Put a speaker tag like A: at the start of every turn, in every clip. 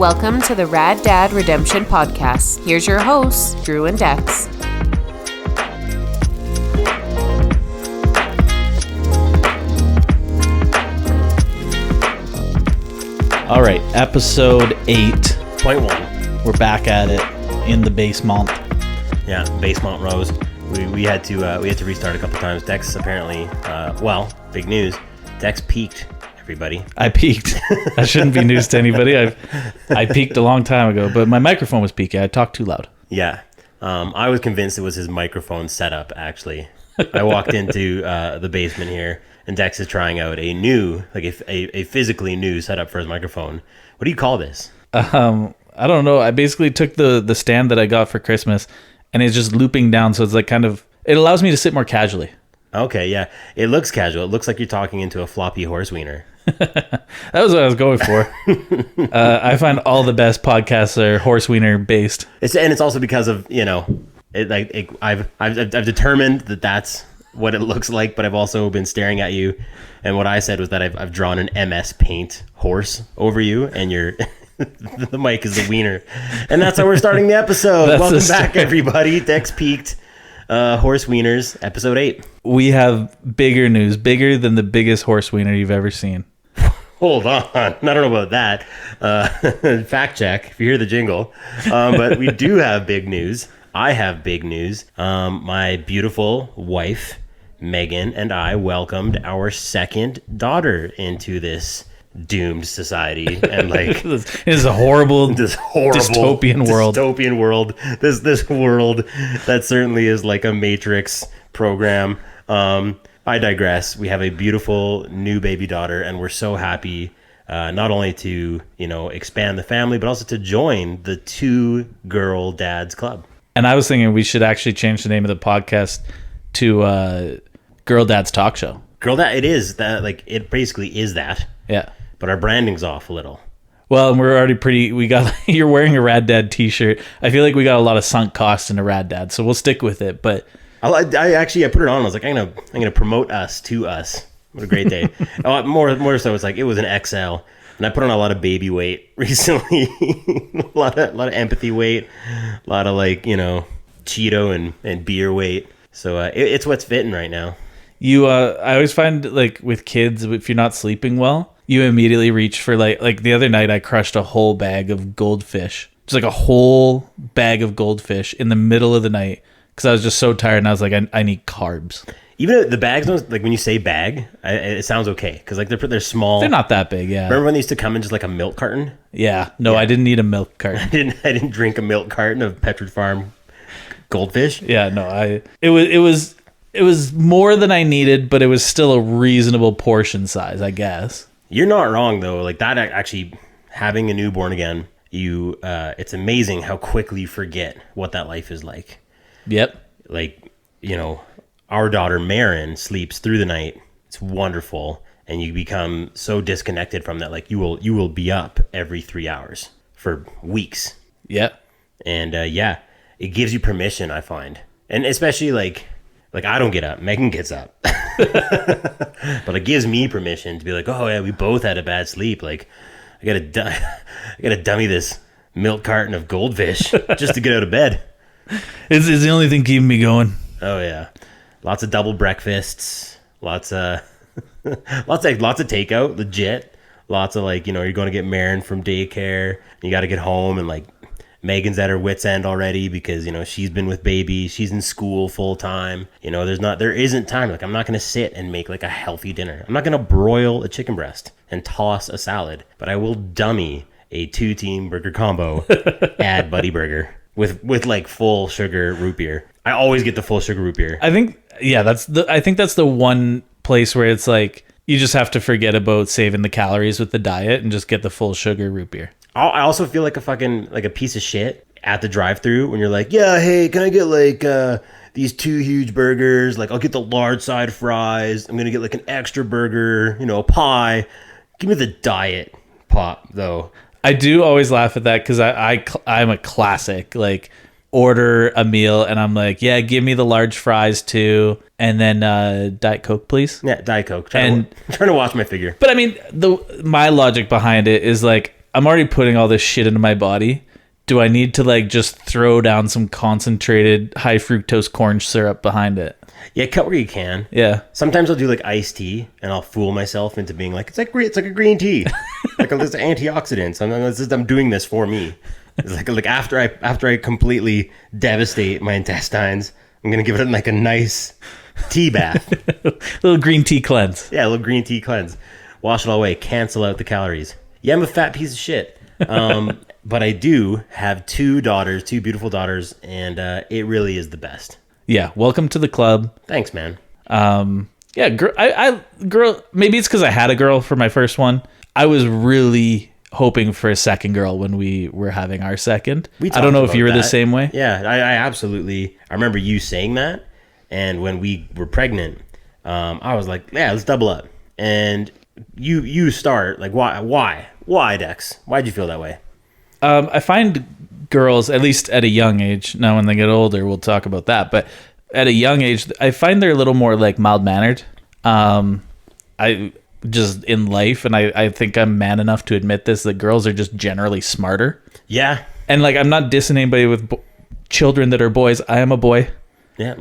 A: Welcome to the Rad Dad Redemption Podcast. Here's your hosts, Drew and Dex.
B: All right, episode
C: 8.1.
B: We're back at it in the basement.
C: Yeah, basement rose. We had to restart a couple times. Dex apparently, big news. Dex peaked. Everybody,
B: I peaked. That shouldn't be news to anybody. I peaked a long time ago, but my microphone was peaking. I talked too loud.
C: Yeah, I was convinced it was his microphone setup. Actually, I walked into the basement here, and Dex is trying out a new, a physically new setup for his microphone. What do you call this?
B: I don't know. I basically took the stand that I got for Christmas, and it's just looping down, so it's like it allows me to sit more casually.
C: Okay, yeah, it looks casual. It looks like you're talking into a floppy horse wiener.
B: That was what I was going for. I find all the best podcasts are horse wiener based.
C: It's also because of I've determined that that's what it looks like, but I've also been staring at you, and what I said was that I've drawn an MS Paint horse over you, and you're the mic is the wiener, and that's how we're starting the episode. Welcome back, everybody. Dex peaked. Horse wieners, episode 8.
B: We have bigger news, bigger than the biggest horse wiener you've ever seen.
C: Hold on, I don't know about that. Fact check if you hear the jingle. But we do have big news. I have big news. My beautiful wife, Megan, and I welcomed our second daughter into this doomed society, and
B: it is a horrible dystopian world.
C: This world that certainly is like a Matrix program. I digress. We have a beautiful new baby daughter, and we're so happy not only to expand the family, but also to join the 2 girl dads club.
B: And I was thinking we should actually change the name of the podcast to Girl Dad's Talk Show.
C: Girl Dad, it is that, it basically is that.
B: Yeah.
C: But our branding's off a little.
B: Well, and we're already you're wearing a Rad Dad t-shirt. I feel like we got a lot of sunk costs in a Rad Dad, so we'll stick with it. But
C: I put it on. I was like, I'm gonna promote us to us. What a great day. More so, it's like it was an XL, and I put on a lot of baby weight recently. a lot of empathy weight, a lot of Cheeto and beer weight. So it's what's fitting right now.
B: I always find with kids, if you're not sleeping well, you immediately reach for like the other night I crushed a whole bag of goldfish. Just a whole bag of goldfish in the middle of the night because I was just so tired, and I was like, I need carbs.
C: Even the bags, when you say bag, it sounds okay because they're small.
B: They're not that big, yeah.
C: Remember when they used to come in just like a milk carton?
B: Yeah. No, yeah. I didn't need a milk carton.
C: I didn't drink a milk carton of Petrid Farm goldfish.
B: Yeah, no, it was more than I needed, but it was still a reasonable portion size, I guess.
C: You're not wrong though. That actually, having a newborn again, it's amazing how quickly you forget what that life is like.
B: Yep.
C: Our daughter Marin sleeps through the night. It's wonderful, and you become so disconnected from that. You will be up every 3 hours for weeks.
B: Yep.
C: And it gives you permission, I find, and especially I don't get up. Megan gets up. But it gives me permission to be like, oh yeah, we both had a bad sleep. I gotta dummy this milk carton of goldfish just to get out of bed.
B: It's the only thing keeping me going.
C: Oh yeah, lots of double breakfasts, lots of takeout, legit. Lots of you're going to get Marin from daycare. You got to get home, and Megan's at her wit's end already because she's been with baby, she's in school full time. There isn't time. I'm not going to sit and make a healthy dinner. I'm not going to broil a chicken breast and toss a salad, but I will dummy a 2-team burger combo at Buddy Burger with full sugar root beer. I always get the full sugar root beer.
B: I think that's the one place where it's you just have to forget about saving the calories with the diet and just get the full sugar root beer.
C: I also feel like a piece of shit at the drive-thru when you're like, yeah, hey, can I get these 2 huge burgers? I'll get the large side fries. I'm gonna get an extra burger, a pie. Give me the diet pop though.
B: I do always laugh at that because I'm a classic. Order a meal and I'm like, yeah, give me the large fries too, and then Diet Coke, please.
C: Yeah, Diet Coke. Trying to watch my figure.
B: But I mean, my logic behind it is I'm already putting all this shit into my body. Do I need to like just throw down some concentrated high fructose corn syrup behind it?
C: Yeah, cut where you can.
B: Yeah.
C: Sometimes I'll do like iced tea, and I'll fool myself into being like, it's like a green tea, like it's antioxidants. I'm doing this for me. It's like after I completely devastate my intestines, I'm gonna give it like a nice tea bath,
B: Little green tea cleanse.
C: Yeah, a little green tea cleanse. Wash it all away. Cancel out the calories. Yeah, I'm a fat piece of shit. But I do have two beautiful daughters, and it really is the best.
B: Yeah, welcome to the club.
C: Thanks, man.
B: Yeah, girl. Maybe it's because I had a girl for my first one. I was really hoping for a second girl when we were having our second. I don't know if you were the same way.
C: Yeah, I absolutely. I remember you saying that, and when we were pregnant, I was like, yeah, let's double up. And you start like, why, Dex? Why'd you feel that way?
B: I find girls, at least at a young age, now when they get older, we'll talk about that, but at a young age, I find they're a little more like mild-mannered. I just in life, and I think I'm man enough to admit this, that girls are just generally smarter.
C: Yeah.
B: And like, I'm not dissing anybody with children that are boys. I am a boy.
C: Yeah.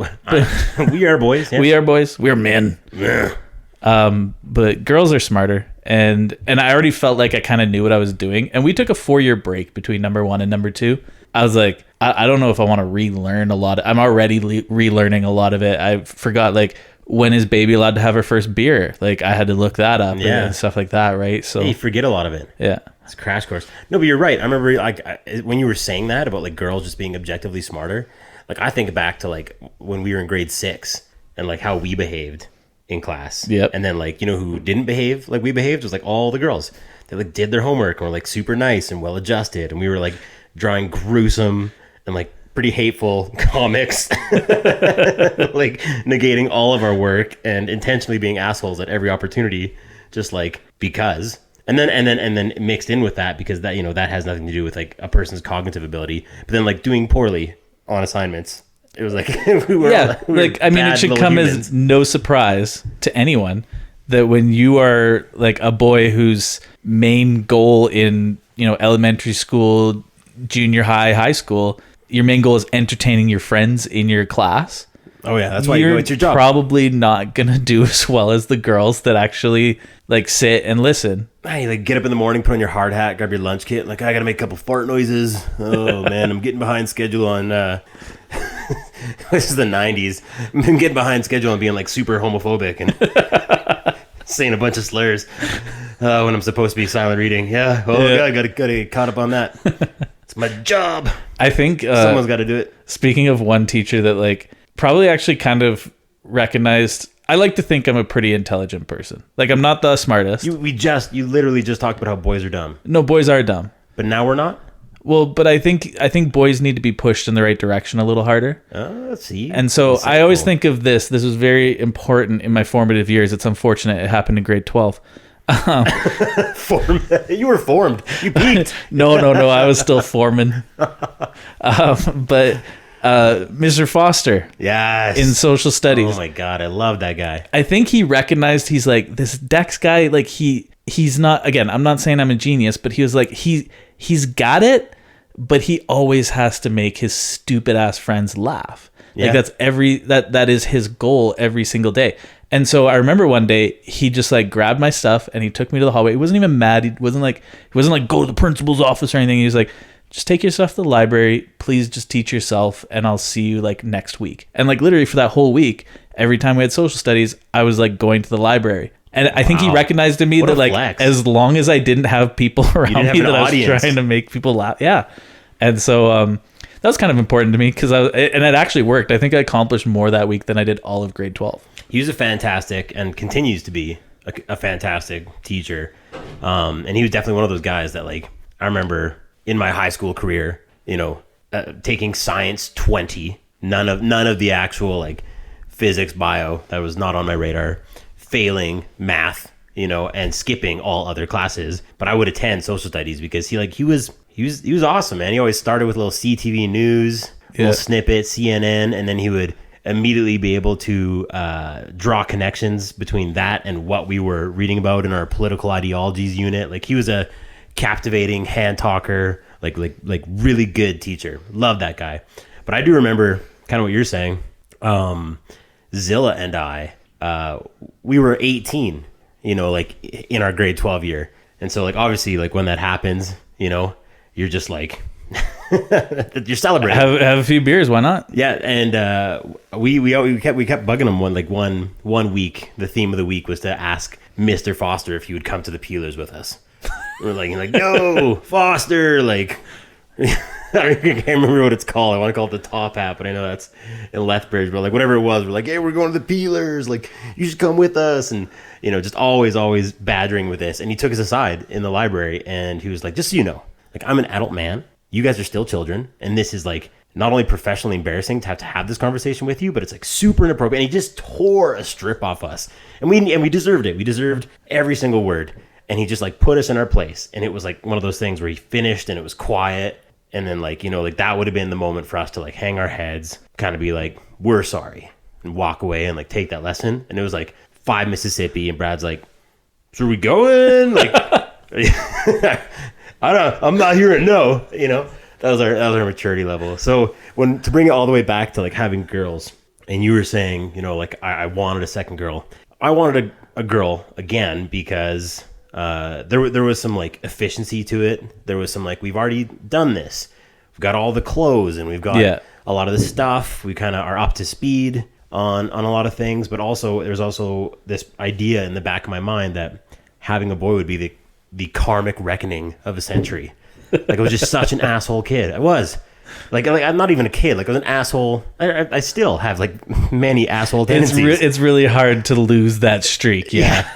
C: We are boys. Yes.
B: We are boys. We're men.
C: Yeah.
B: But girls are smarter. And I already felt like I kind of knew what I was doing. And we took a 4-year break between number 1 and number 2. I was like, I don't know if I want to relearn a lot. I'm already relearning a lot of it. I forgot, like, when is baby allowed to have her first beer? Like, I had to look that up and stuff like that, right? So
C: you forget a lot of it.
B: Yeah.
C: It's a crash course. No, but you're right. I remember like when you were saying that about like girls just being objectively smarter, like I think back to like when we were in grade 6 and like how we behaved in class.
B: Yep.
C: And then like, you know, who didn't behave like we behaved was like all the girls. They like did their homework and were like super nice and well adjusted, and we were like drawing gruesome and like pretty hateful comics, like negating all of our work and intentionally being assholes at every opportunity, just like because. And then mixed in with that, because that, you know, that has nothing to do with like a person's cognitive ability, but then like doing poorly on assignments. It was like we were
B: I mean, it should come humans. As no surprise to anyone that when you are like a boy whose main goal in, you know, elementary school, junior high, high school, your main goal is entertaining your friends in your class.
C: Oh yeah, that's why you go. It's your job.
B: Probably not gonna do as well as the girls that actually like sit and listen.
C: You like get up in the morning, put on your hard hat, grab your lunch kit, like I gotta make a couple fart noises. Oh man, I'm getting behind schedule on. This is the 90s. I'm getting behind schedule on being like super homophobic and saying a bunch of slurs when I'm supposed to be silent reading. Yeah. Oh God, gotta get caught up on that. It's my job.
B: I think
C: someone's got to do it.
B: Speaking of one teacher that like probably actually kind of recognized, I like to think I'm a pretty intelligent person. Like I'm not the smartest.
C: You literally just talked about how boys are dumb.
B: No, boys are dumb.
C: But now we're not?
B: Well, but I think boys need to be pushed in the right direction a little harder.
C: Let's see.
B: And so I always think of this. This was very important in my formative years. It's unfortunate it happened in grade 12.
C: You were formed. You peaked.
B: No. I was still forming. But Mr. Foster.
C: Yes.
B: In social studies.
C: Oh my God, I love that guy.
B: I think he recognized, he's like, this Dex guy, like he's not, again, I'm not saying I'm a genius, but he was like, he's got it, but he always has to make his stupid ass friends laugh.
C: Yeah.
B: Like that is his goal every single day. And so I remember one day he just like grabbed my stuff and he took me to the hallway. He wasn't even mad. He wasn't like go to the principal's office or anything. He was like, just take your stuff to the library. Please just teach yourself and I'll see you like next week. And like literally for that whole week, every time we had social studies, I was like going to the library. And I think he recognized in me that like
C: flex.
B: As long as I didn't have people around me that I was trying to make people laugh. Yeah. And so that was kind of important to me because and it actually worked. I think I accomplished more that week than I did all of grade 12.
C: He was a fantastic and continues to be a fantastic teacher. And he was definitely one of those guys that like, I remember in my high school career, you know, taking science 20, none of the actual like physics, bio, that was not on my radar, failing math, you know, and skipping all other classes. But I would attend social studies because he was awesome, man. He always started with a little CTV news, little snippet, CNN, and then he would immediately be able to draw connections between that and what we were reading about in our political ideologies unit. Like he was a captivating hand talker, like really good teacher. Love that guy. But I do remember kind of what you're saying. Zilla and I, we were 18, like in our grade 12 year. And so like, obviously like when that happens, you're just like, you're celebrating.
B: Have a few beers, why not?
C: Yeah. And, we kept bugging him one week. The theme of the week was to ask Mr. Foster if he would come to the Peelers with us. We're like, no, Foster, like, I can't remember what it's called. I want to call it the Top Hat, but I know that's in Lethbridge. But like whatever it was, we're like, hey, we're going to the Peelers. Like, you should come with us. And just always badgering with this. And he took us aside in the library, and he was like, just so you know, like, I'm an adult man. You guys are still children, and this is like not only professionally embarrassing to have this conversation with you, but it's like super inappropriate. And he just tore a strip off us, and we deserved it. We deserved every single word. And he just like put us in our place, and it was like one of those things where he finished, and it was quiet. And then like, like that would have been the moment for us to like hang our heads, kind of be like, we're sorry, and walk away and like take that lesson. And it was like 5 Mississippi, and Brad's like, so are we going? Like, I'm not hearing no, that was our maturity level. So to bring it all the way back to like having girls, and you were saying, like I wanted a second girl. I wanted a girl again because there was some like efficiency to it. There was some like, we've already done this. We've got all the clothes, and we've got a lot of the stuff. We kind of are up to speed on a lot of things, but also there's also this idea in the back of my mind that having a boy would be the karmic reckoning of a century. Like, I was just such an asshole kid. I was. Like I'm not even a kid. Like, I was an asshole. I still have like many asshole tendencies.
B: It's really hard to lose that streak. Yeah.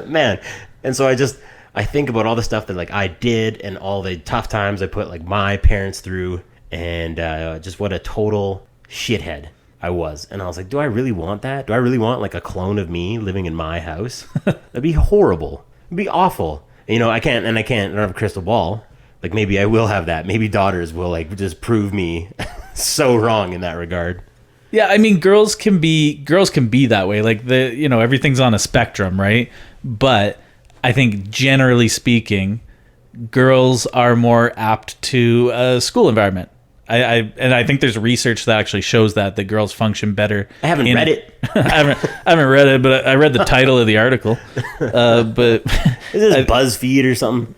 C: Man. And so I think about all the stuff that like I did, and all the tough times I put like my parents through, and just what a total shithead I was. And I was like, do I really want that? Do I really want like a clone of me living in my house? That'd be horrible. It'd be awful. And, I don't have a crystal ball. Like, maybe I will have that. Maybe daughters will like just prove me so wrong in that regard.
B: Yeah, I mean, girls can be that way. Like, everything's on a spectrum, right? But I think generally speaking, girls are more apt to a school environment. I think there's research that actually shows that girls function better.
C: I haven't read it.
B: I haven't read it, but I read the title of the article. But
C: is this BuzzFeed or something?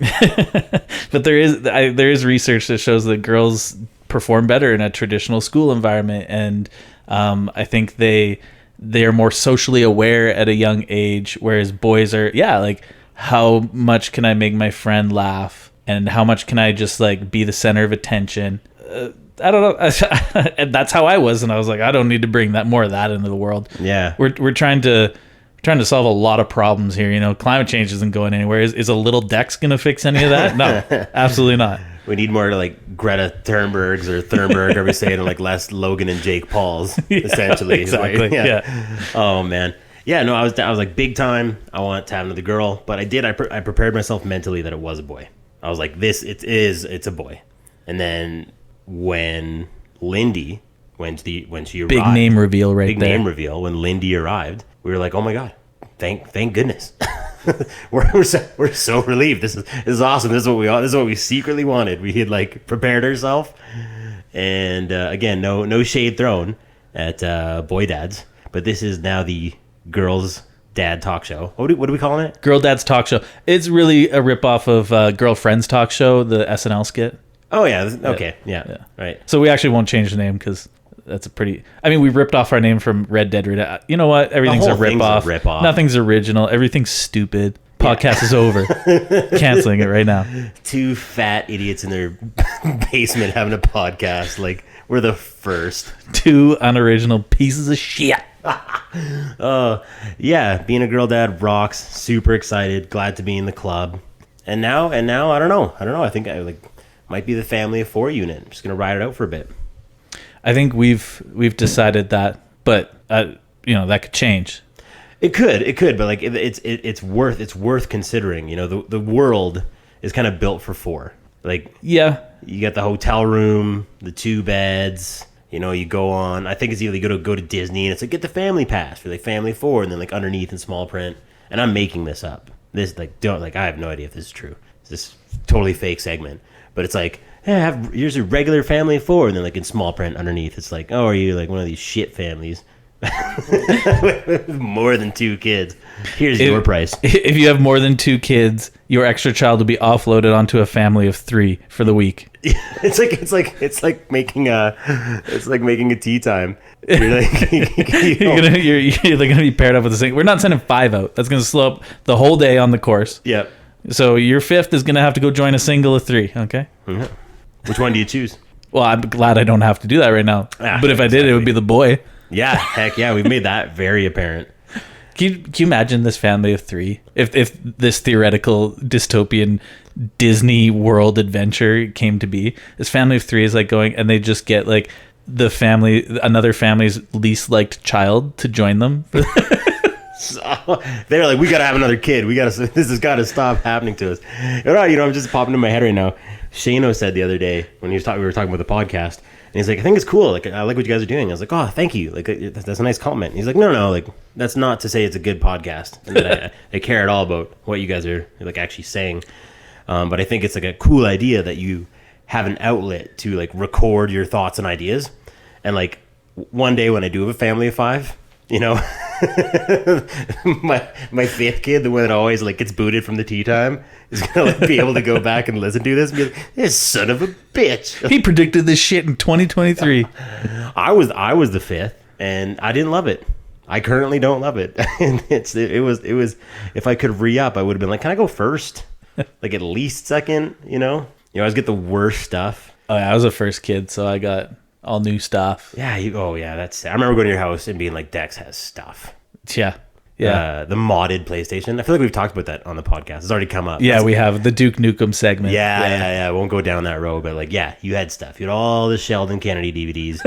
B: But there is research that shows that girls perform better in a traditional school environment, and I think they are more socially aware at a young age, whereas boys are like, how much can I make my friend laugh, and how much can I just like be the center of attention. I don't know. And that's how I was, and I was like, I don't need to bring more of that into the world.
C: Yeah,
B: we're trying to solve a lot of problems here. Climate change isn't going anywhere. Is a little Dex gonna fix any of that? No, absolutely not.
C: We need more like Greta Thunbergs or Thunberg, or we say it, and like less Logan and Jake Pauls, essentially.
B: Exactly.
C: Like, yeah. Oh man. Yeah. No, I was like big time. I want to have another girl, but I did. I prepared myself mentally that it was a boy. I was like, it's a boy. And then when Lindy, when she arrived,
B: big name reveal right there.
C: Big name reveal. When Lindy arrived, we were like, oh my god, thank goodness. we're so relieved. This is awesome. This is what we secretly wanted. We had like prepared ourselves, and again, no shade thrown at boy dads, but this is now the girls' dad talk show. What are we calling it?
B: Girl Dad's Talk Show. It's really a ripoff of Girlfriend's Talk Show, the SNL skit.
C: Oh yeah. Okay. Yeah. Right.
B: So we actually won't change the name because that's a pretty. I mean, we ripped off our name from Red Dead Redemption. You know what? Everything's a ripoff. Nothing's original. Everything's stupid. Podcast is over. Canceling it right now.
C: Two fat idiots in their basement having a podcast. Like, we're the first.
B: Two unoriginal pieces of shit.
C: Yeah, being a girl dad rocks. Super excited. Glad to be in the club. And now I don't know. I think I might be the family of 4 unit. I'm just gonna ride it out for a bit.
B: I think we've decided that, but that could change.
C: It could, but like it's worth considering. The world is kind of built for 4. Like,
B: yeah,
C: you got the hotel room, the 2 beds. You go on. I think it's either you go to Disney and it's like, get the family pass for like family 4, and then like underneath in small print. And I'm making this up. This I have no idea if this is true. this totally fake segment, but it's like, hey, here's a regular family of 4, and then like in small print underneath, it's like, oh, are you like one of these shit families with more than 2 kids? Here's your price.
B: If you have more than 2 kids, your extra child will be offloaded onto a family of 3 for the week.
C: It's like making a tea time. You're like,
B: you're gonna be paired up with a single. We're not sending 5 out. That's gonna slow up the whole day on the course.
C: Yep.
B: So your 5th is gonna have to go join a single of 3. Okay.
C: Mm-hmm. Which one do you choose?
B: Well, I'm glad I don't have to do that right now. But if I did, it would be the boy.
C: Yeah, heck yeah, we've made that very apparent.
B: Can you imagine this family of 3? If this theoretical dystopian Disney World adventure came to be, this family of 3 is like going, and they just get like another family's least liked child to join them.
C: So, they're like, we gotta have another kid. This has got to stop happening to us. I'm just popping in my head right now. Shano said the other day when we were talking about the podcast, and he's like, I think it's cool. Like, I like what you guys are doing. I was like, oh, thank you. Like, that's a nice compliment. And he's like, no, like, that's not to say it's a good podcast and that I care at all about what you guys are like actually saying. But I think it's like a cool idea that you have an outlet to like record your thoughts and ideas. And like one day when I do have a family of 5, my 5th kid, the one that always like gets booted from the tea time, is gonna like be able to go back and listen to this and be like, this son of a bitch.
B: He predicted this shit in 2023.
C: I was the 5th, and I didn't love it. I currently don't love it. And it was if I could re-up, I would have been like, can I go first? Like at least second, You always get the worst stuff.
B: Oh yeah, I was a first kid, so I got all new stuff.
C: Yeah, that's. I remember going to your house and being like, Dex has stuff.
B: Yeah.
C: The modded PlayStation. I feel like we've talked about that on the podcast. It's already come up.
B: Yeah, we have the Duke Nukem segment.
C: Yeah. I won't go down that road, but like, yeah, you had stuff. You had all the Sheldon Kennedy DVDs.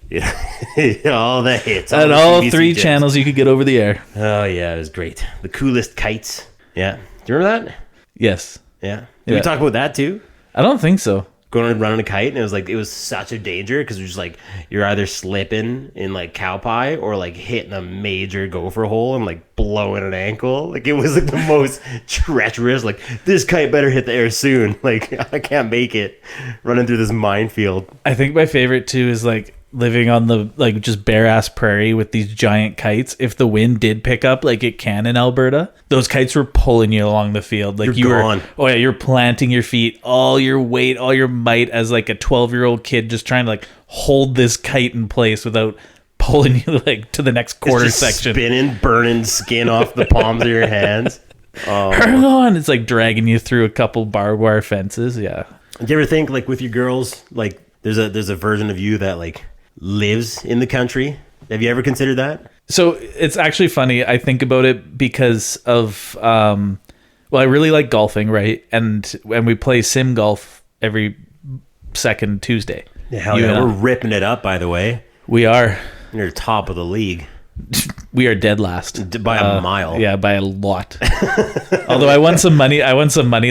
C: You had all the hits.
B: All 3 channels you could get over the air.
C: Oh yeah, it was great. The coolest kites. Yeah. Do you remember that?
B: Yes.
C: Yeah. Did we talk about that too?
B: I don't think so.
C: Going and running a kite, and it was such a danger because it was just like you're either slipping in like cow pie or like hitting a major gopher hole and like blowing an ankle. Like it was like the most treacherous. Like this kite better hit the air soon. Like I can't make it running through this minefield.
B: I think my favorite too is like living on the like just bare ass prairie with these giant kites. If the wind did pick up like it can in Alberta, those kites were pulling you along the field. Like
C: you're gone.
B: You're planting your feet, all your weight, all your might as like a 12-year-old kid just trying to like hold this kite in place without pulling you like to the next quarter section.
C: Spinning, burning skin off the palms of your hands.
B: Hang on. It's like dragging you through a couple barbed wire fences. Yeah.
C: Do you ever think like with your girls, like there's a version of you that like lives in the country? Have you ever considered that?
B: So it's actually funny. I think about it because of, I really like golfing, right? And we play sim golf every second Tuesday.
C: Yeah, hell yeah. We're ripping it up, by the way.
B: We are.
C: You're top of the league.
B: We are dead last.
C: By a mile.
B: Yeah, by a lot. Although I won some money.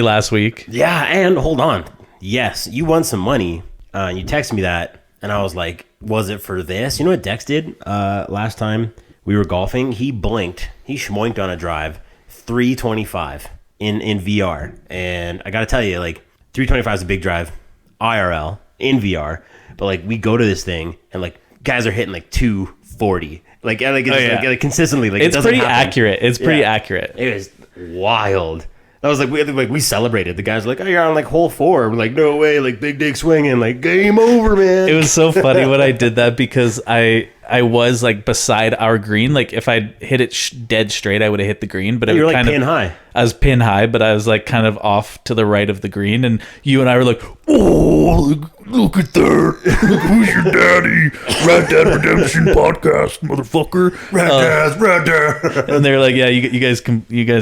B: Last week.
C: Yeah, and hold on. Yes, you won some money. You texted me that, and I was like, was it for this? You know what Dex did last time we were golfing? He blinked. He schmoinked on a drive. 325 in VR. And I got to tell you, like, 325 is a big drive. IRL. In VR. But, like, we go to this thing, and, like, guys are hitting, like, 240. Like it's consistently. Like,
B: it's pretty
C: happen.
B: Accurate. It's pretty accurate.
C: It was wild. I was like, we celebrated. The guys were like, oh, you're on like hole 4. We're like, no way, like big dick swinging, like game over, man.
B: It was so funny when I did that because I was like beside our green. Like if I'd hit it dead straight, I would have hit the green. But
C: you were like pin high.
B: I was pin high, but I was like kind of off to the right of the green. And you and I were like, oh, look at that. Who's your daddy? Rat Dad Redemption podcast, motherfucker.
C: Rat Dad.
B: And they're like, yeah, you guys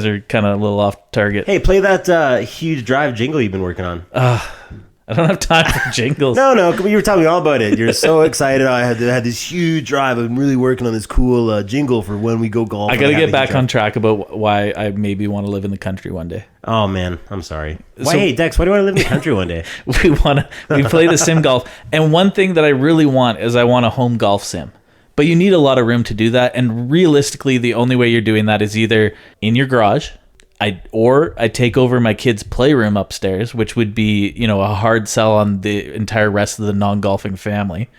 B: are kind of a little off target.
C: Hey, play that huge drive jingle you've been working on.
B: I don't have time for jingles.
C: No, you were telling me all about it. You're so excited. I had this huge drive. I'm really working on this cool jingle for when we go golf.
B: I got to get back on track about why I maybe want to live in the country one day.
C: Oh man, I'm sorry. Hey Dex, why do you want to live in the country one day?
B: We play the sim golf, and one thing that I really want is I want a home golf sim. But you need a lot of room to do that, and realistically, the only way you're doing that is either in your garage, I take over my kids' playroom upstairs, which would be, you know, a hard sell on the entire rest of the non-golfing family.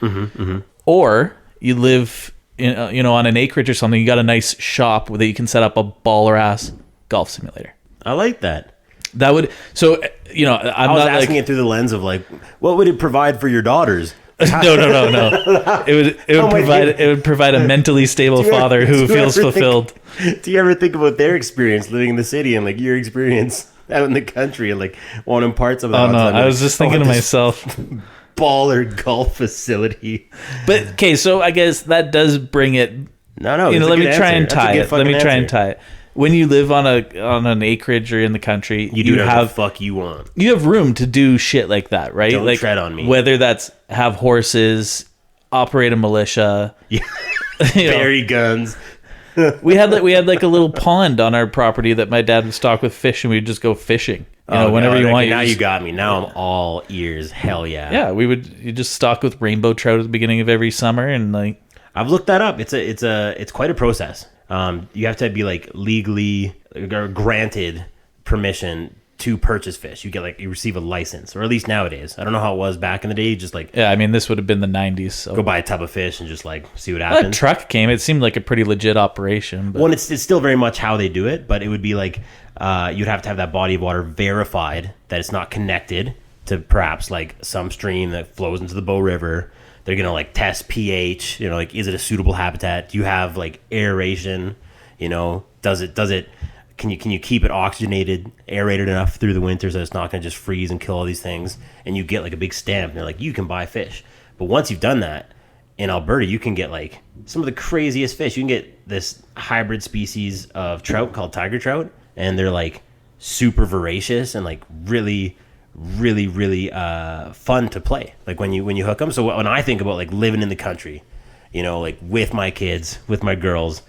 B: Or you live in, you know, on an acreage or something. You got a nice shop that you can set up a baller ass golf simulator.
C: I like that.
B: That would, so, you know,
C: I was
B: not
C: asking it through the lens of like, what would it provide for your daughters?
B: No. It would provide a mentally stable father who feels fulfilled.
C: Do you ever think about their experience living in the city and like your experience out in the country and like wanting parts of it?
B: Oh no, I was just thinking to myself,
C: baller golf facility.
B: But okay, so I guess that does bring it.
C: No.
B: You know, let me try and tie it. When you live on an acreage or in the country,
C: you have the fuck you want.
B: You have room to do shit like that, right?
C: Don't
B: like,
C: tread on me.
B: Whether that's have horses, operate a militia,
C: bury guns.
B: we had like a little pond on our property that my dad would stock with fish, and we'd just go fishing. You know, whenever you want.
C: Now you got me. Now I'm all ears. Hell yeah.
B: Yeah, you just stock with rainbow trout at the beginning of every summer, and like
C: I've looked that up. It's quite a process. You have to be like legally granted permission to purchase fish. You receive a license, or at least nowadays. I don't know how it was back in the day. Just like,
B: yeah, I mean, this would have been the 90s. So.
C: Go buy a tub of fish and just like see what happens.
B: That truck came. It seemed like a pretty legit operation. But.
C: Well, it's still very much how they do it, but it would be like you'd have to have that body of water verified that it's not connected to perhaps like some stream that flows into the Bow River. They're gonna like test pH. You know, like, is it a suitable habitat? Do you have like aeration? You know, does it? Can you keep it oxygenated, aerated enough through the winter so it's not gonna just freeze and kill all these things? And you get like a big stamp, and they're like, you can buy fish. But once you've done that, in Alberta, you can get like some of the craziest fish. You can get this hybrid species of trout called tiger trout, and they're like super voracious and like really fun to play, like when you hook them. So when I think about like living in the country, you know, like with my kids, with my girls,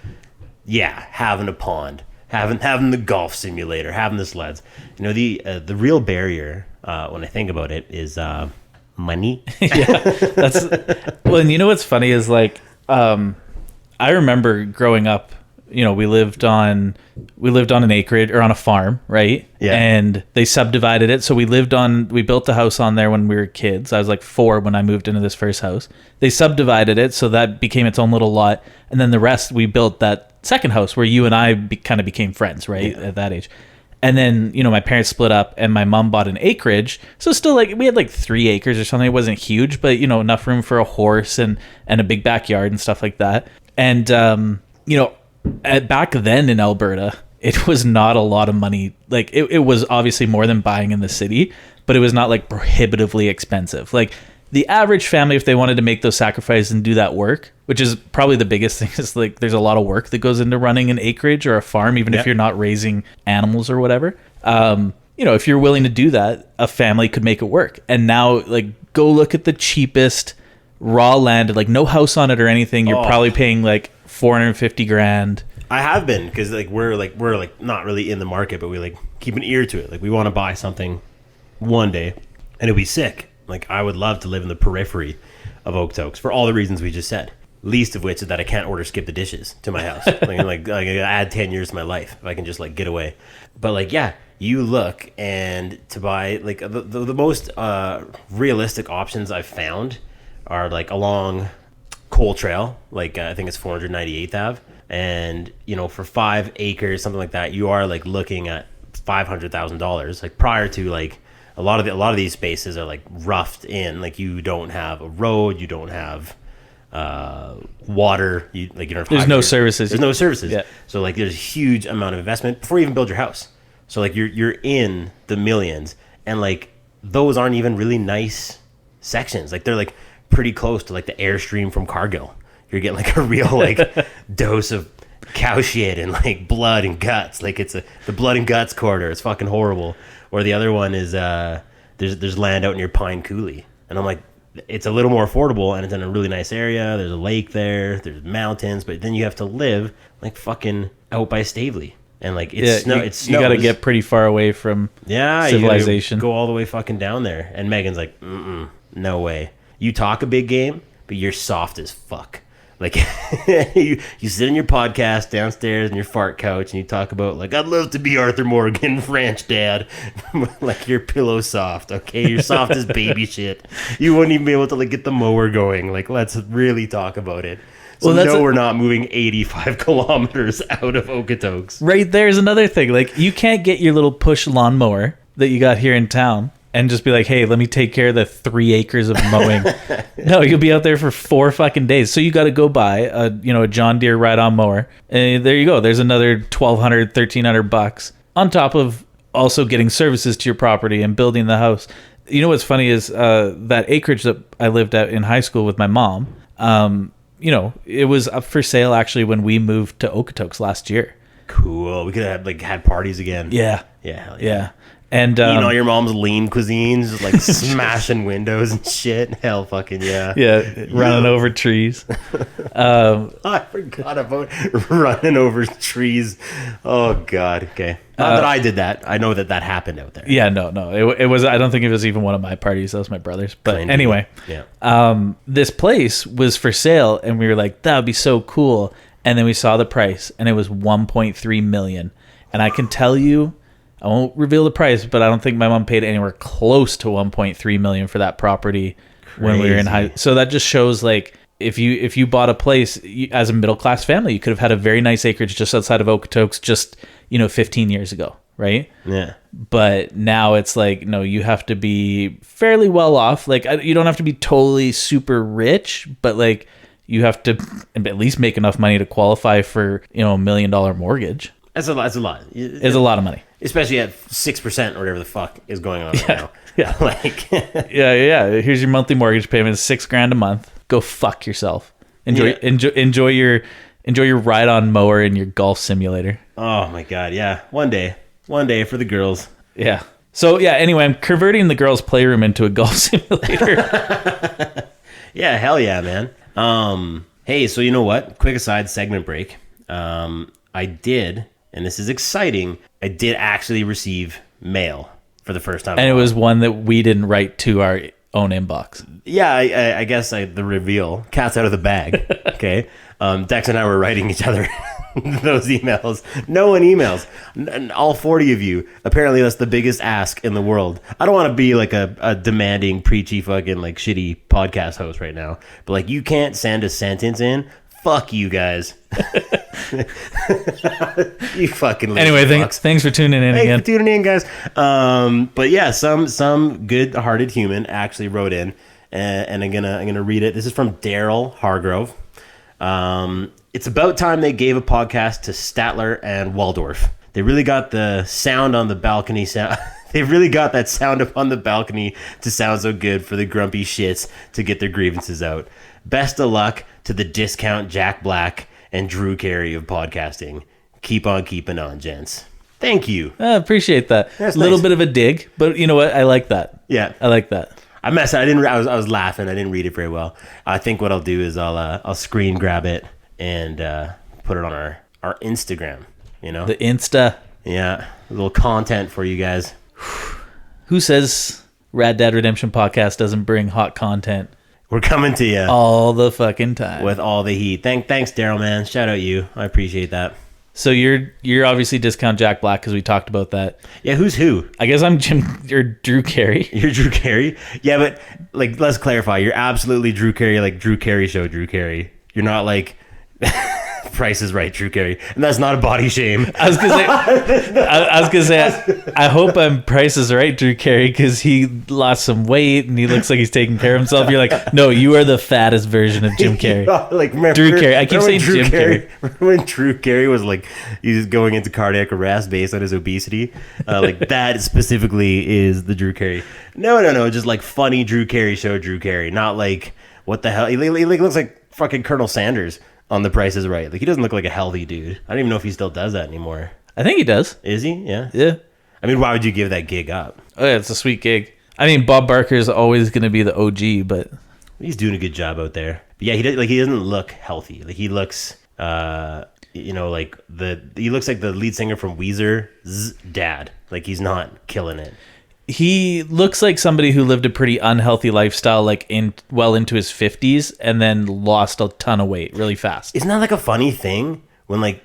C: yeah, having a pond, having the golf simulator, having the sleds, you know, the real barrier when I think about it is money.
B: Yeah, that's well, and you know what's funny is like I remember growing up, you know, we lived on an acreage or on a farm, right?
C: Yeah.
B: And they subdivided it. So we built the house on there when we were kids. I was like 4 when I moved into this first house. They subdivided it, so that became its own little lot. And then the rest, we built that second house where you and I kind of became friends, right? Yeah. At that age. And then, you know, my parents split up and my mom bought an acreage. So still like, we had like 3 acres or something. It wasn't huge, but you know, enough room for a horse and a big backyard and stuff like that. And, you know, back then in Alberta, it was not a lot of money. Like it was obviously more than buying in the city, but it was not like prohibitively expensive. Like the average family, if they wanted to make those sacrifices and do that work, which is probably the biggest thing, is like there's a lot of work that goes into running an acreage or a farm, even if you're not raising animals or whatever. You know, if you're willing to do that, a family could make it work. And now, like, go look at the cheapest raw land, like no house on it or anything. You're probably paying like $450,000.
C: I have been, because like we're not really in the market, but we like keep an ear to it. Like we want to buy something one day, and it'll be sick. Like I would love to live in the periphery of Okotoks for all the reasons we just said. Least of which is that I can't order skip the dishes to my house. like I add 10 years to my life if I can just like get away. But like, yeah, you look, and to buy like the most realistic options I've found are like along Cole Trail, like I think it's 498th Ave, and you know, for 5 acres, something like that, you are like looking at $500,000. Like prior to like a lot of these spaces are like roughed in. Like you don't have a road, you don't have water, you don't have
B: there's no services.
C: There's no services.
B: Yeah.
C: So like there's a huge amount of investment before you even build your house. So like you're in the millions, and like those aren't even really nice sections. Like they're like pretty close to like the Airstream from Cargill. You're getting like a real like dose of cow shit and like blood and guts. Like it's the blood and guts corridor. It's fucking horrible. Or the other one is there's land out near Pine Coulee, and I'm like, it's a little more affordable, and it's in a really nice area. There's a lake there, there's mountains, but then you have to live like fucking out by Stavely, and like it's
B: you got to get pretty far away from civilization.
C: You go all the way fucking down there. And Megan's like, no way. You talk a big game, but you're soft as fuck. Like you sit in your podcast downstairs in your fart couch and you talk about like, I'd love to be Arthur Morgan Ranch dad. Like your pillow soft, okay? You're soft as baby shit. You wouldn't even be able to like get the mower going. Like, let's really talk about it. So well, we're not moving 85 kilometers out of Okotoks.
B: Right there's another thing. Like, you can't get your little push lawnmower that you got here in town and just be like, hey, let me take care of the 3 acres of mowing. No, you'll be out there for 4 fucking days. So you got to go buy a John Deere ride-on mower. And there you go. There's another $1,200, $1,300 on top of also getting services to your property and building the house. You know what's funny is that acreage that I lived at in high school with my mom, it was up for sale actually when we moved to Okotoks last year.
C: Cool. We could have had parties again.
B: Yeah.
C: Yeah. Hell yeah.
B: And
C: eating all your mom's lean cuisines, just like smashing windows and shit. Hell fucking yeah.
B: Yeah. Running over trees.
C: I forgot about running over trees. Oh God. Okay. Not that I did that. I know that happened out there.
B: Yeah, no. It was, I don't think it was even one of my parties. That was my brother's. But anyway,
C: yeah.
B: This place was for sale and we were like, that would be so cool. And then we saw the price and it was 1.3 million. And I can tell you, I won't reveal the price, but I don't think my mom paid anywhere close to 1.3 million for that property. Crazy. When we were in high. So that just shows like, if you bought a place as a middle class family, you could have had a very nice acreage just outside of Okotoks just 15 years ago, right?
C: Yeah.
B: But now it's like, no, you have to be fairly well off. Like, you don't have to be totally super rich, but like you have to at least make enough money to qualify for $1 million mortgage.
C: That's a lot. It's a lot.
B: It's a lot of money,
C: especially at 6% or whatever the fuck is going on right now.
B: Yeah,
C: like
B: yeah. Here's your monthly mortgage payment, $6,000 a month. Go fuck yourself. Enjoy your ride-on mower and your golf simulator.
C: Oh my God, yeah. One day for the girls.
B: Yeah. So yeah. Anyway, I'm converting the girls' playroom into a golf simulator.
C: Yeah, hell yeah, man. Hey, so you know what? Quick aside, segment break. I did, and this is exciting. I did actually receive mail for the first time.
B: And it was one that we didn't write to our own inbox.
C: Yeah, I guess the reveal. Cat's out of the bag. Okay. Dex and I were writing each other those emails. No one emails. All 40 of you. Apparently that's the biggest ask in the world. I don't want to be like a demanding, preachy, fucking like shitty podcast host right now. But like, you can't send a sentence in. Fuck you guys. You fucking
B: anyway, thanks for tuning in again.
C: Thanks for tuning in, guys. But yeah, some good-hearted human actually wrote in, and I'm gonna read it. This is from Daryl Hargrove. It's about time they gave a podcast to Statler and Waldorf. They really got the sound on the balcony sound. They really got that sound up on the balcony to sound so good for the grumpy shits to get their grievances out. Best of luck to the discount Jack Black and Drew Carey of podcasting. Keep on keeping on, gents. Thank you.
B: I appreciate that.
C: That's
B: a little
C: nice.
B: bit of a dig, but you know what? I like that.
C: Yeah,
B: I like that.
C: I messed. I was laughing. I didn't read it very well. I think what I'll do is I'll screen grab it and put it on our Instagram.
B: The Insta.
C: Yeah, a little content for you guys.
B: Who says Rad Dad Redemption Podcast doesn't bring hot content?
C: We're coming to you
B: all the fucking time
C: with all the heat. Thanks, Daryl, man. Shout out you. I appreciate that.
B: So you're obviously discount Jack Black because we talked about that.
C: Yeah, who's who?
B: I guess I'm You're Drew Carey.
C: You're Drew Carey. Yeah, but like, let's clarify. You're absolutely Drew Carey, like Drew Carey show, Drew Carey. You're not like Price is Right, Drew Carey, and that's not a body shame.
B: I was gonna say, I hope I'm Price is Right, Drew Carey, because he lost some weight and he looks like he's taking care of himself. You're like, no, you are the fattest version of Jim Carrey.
C: Like, remember,
B: Drew Carey. I keep saying Jim Carrey.
C: Remember when Drew Carey was like, he's going into cardiac arrest based on his obesity? Like, that specifically is the Drew Carey. No, just like funny Drew Carey show, Drew Carey. Not like, what the hell? He looks like fucking Colonel Sanders on The Price is Right. Like, he doesn't look like a healthy dude. I don't even know if he still does that anymore.
B: I think he does.
C: Is he? Yeah.
B: Yeah.
C: I mean, why would you give that gig up?
B: Oh yeah, it's a sweet gig. I mean, Bob Barker is always going to be the OG, but
C: he's doing a good job out there. But yeah, he doesn't look healthy. Like, he looks he looks like the lead singer from Weezer's dad. Like, he's not killing it.
B: he looks like somebody who lived a pretty unhealthy lifestyle, like well into his 50s, and then lost a ton of weight really fast.
C: Isn't that like a funny thing when like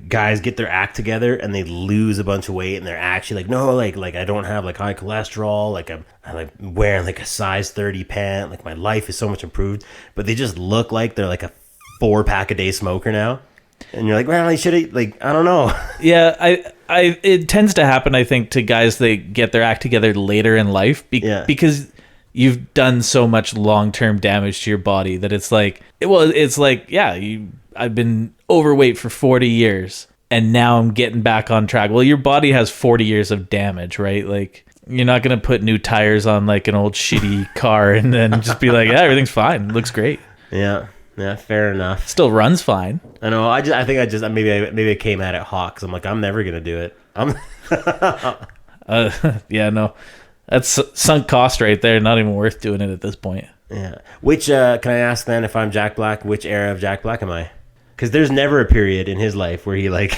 C: guys get their act together and they lose a bunch of weight and they're actually like, no, like I don't have like high cholesterol, like I'm like wearing like a size 30 pant, like my life is so much improved, but they just look like they're like a 4-pack a day smoker now. And you're like, well, I should have, like, I don't know.
B: Yeah, it tends to happen, I think, to guys that get their act together later in life because you've done so much long-term damage to your body that it's like, I've been overweight for 40 years and now I'm getting back on track. Well, your body has 40 years of damage, right? Like, you're not going to put new tires on like an old shitty car and then just be like, yeah, everything's fine. It looks great.
C: Yeah. Yeah, fair enough.
B: Still runs fine.
C: I know. I think maybe I came at it hot because I'm like, I'm never gonna do it.
B: Yeah, no, that's sunk cost right there. Not even worth doing it at this point.
C: Yeah. Which can I ask then, if I'm Jack Black, which era of Jack Black am I? Because there's never a period in his life where he like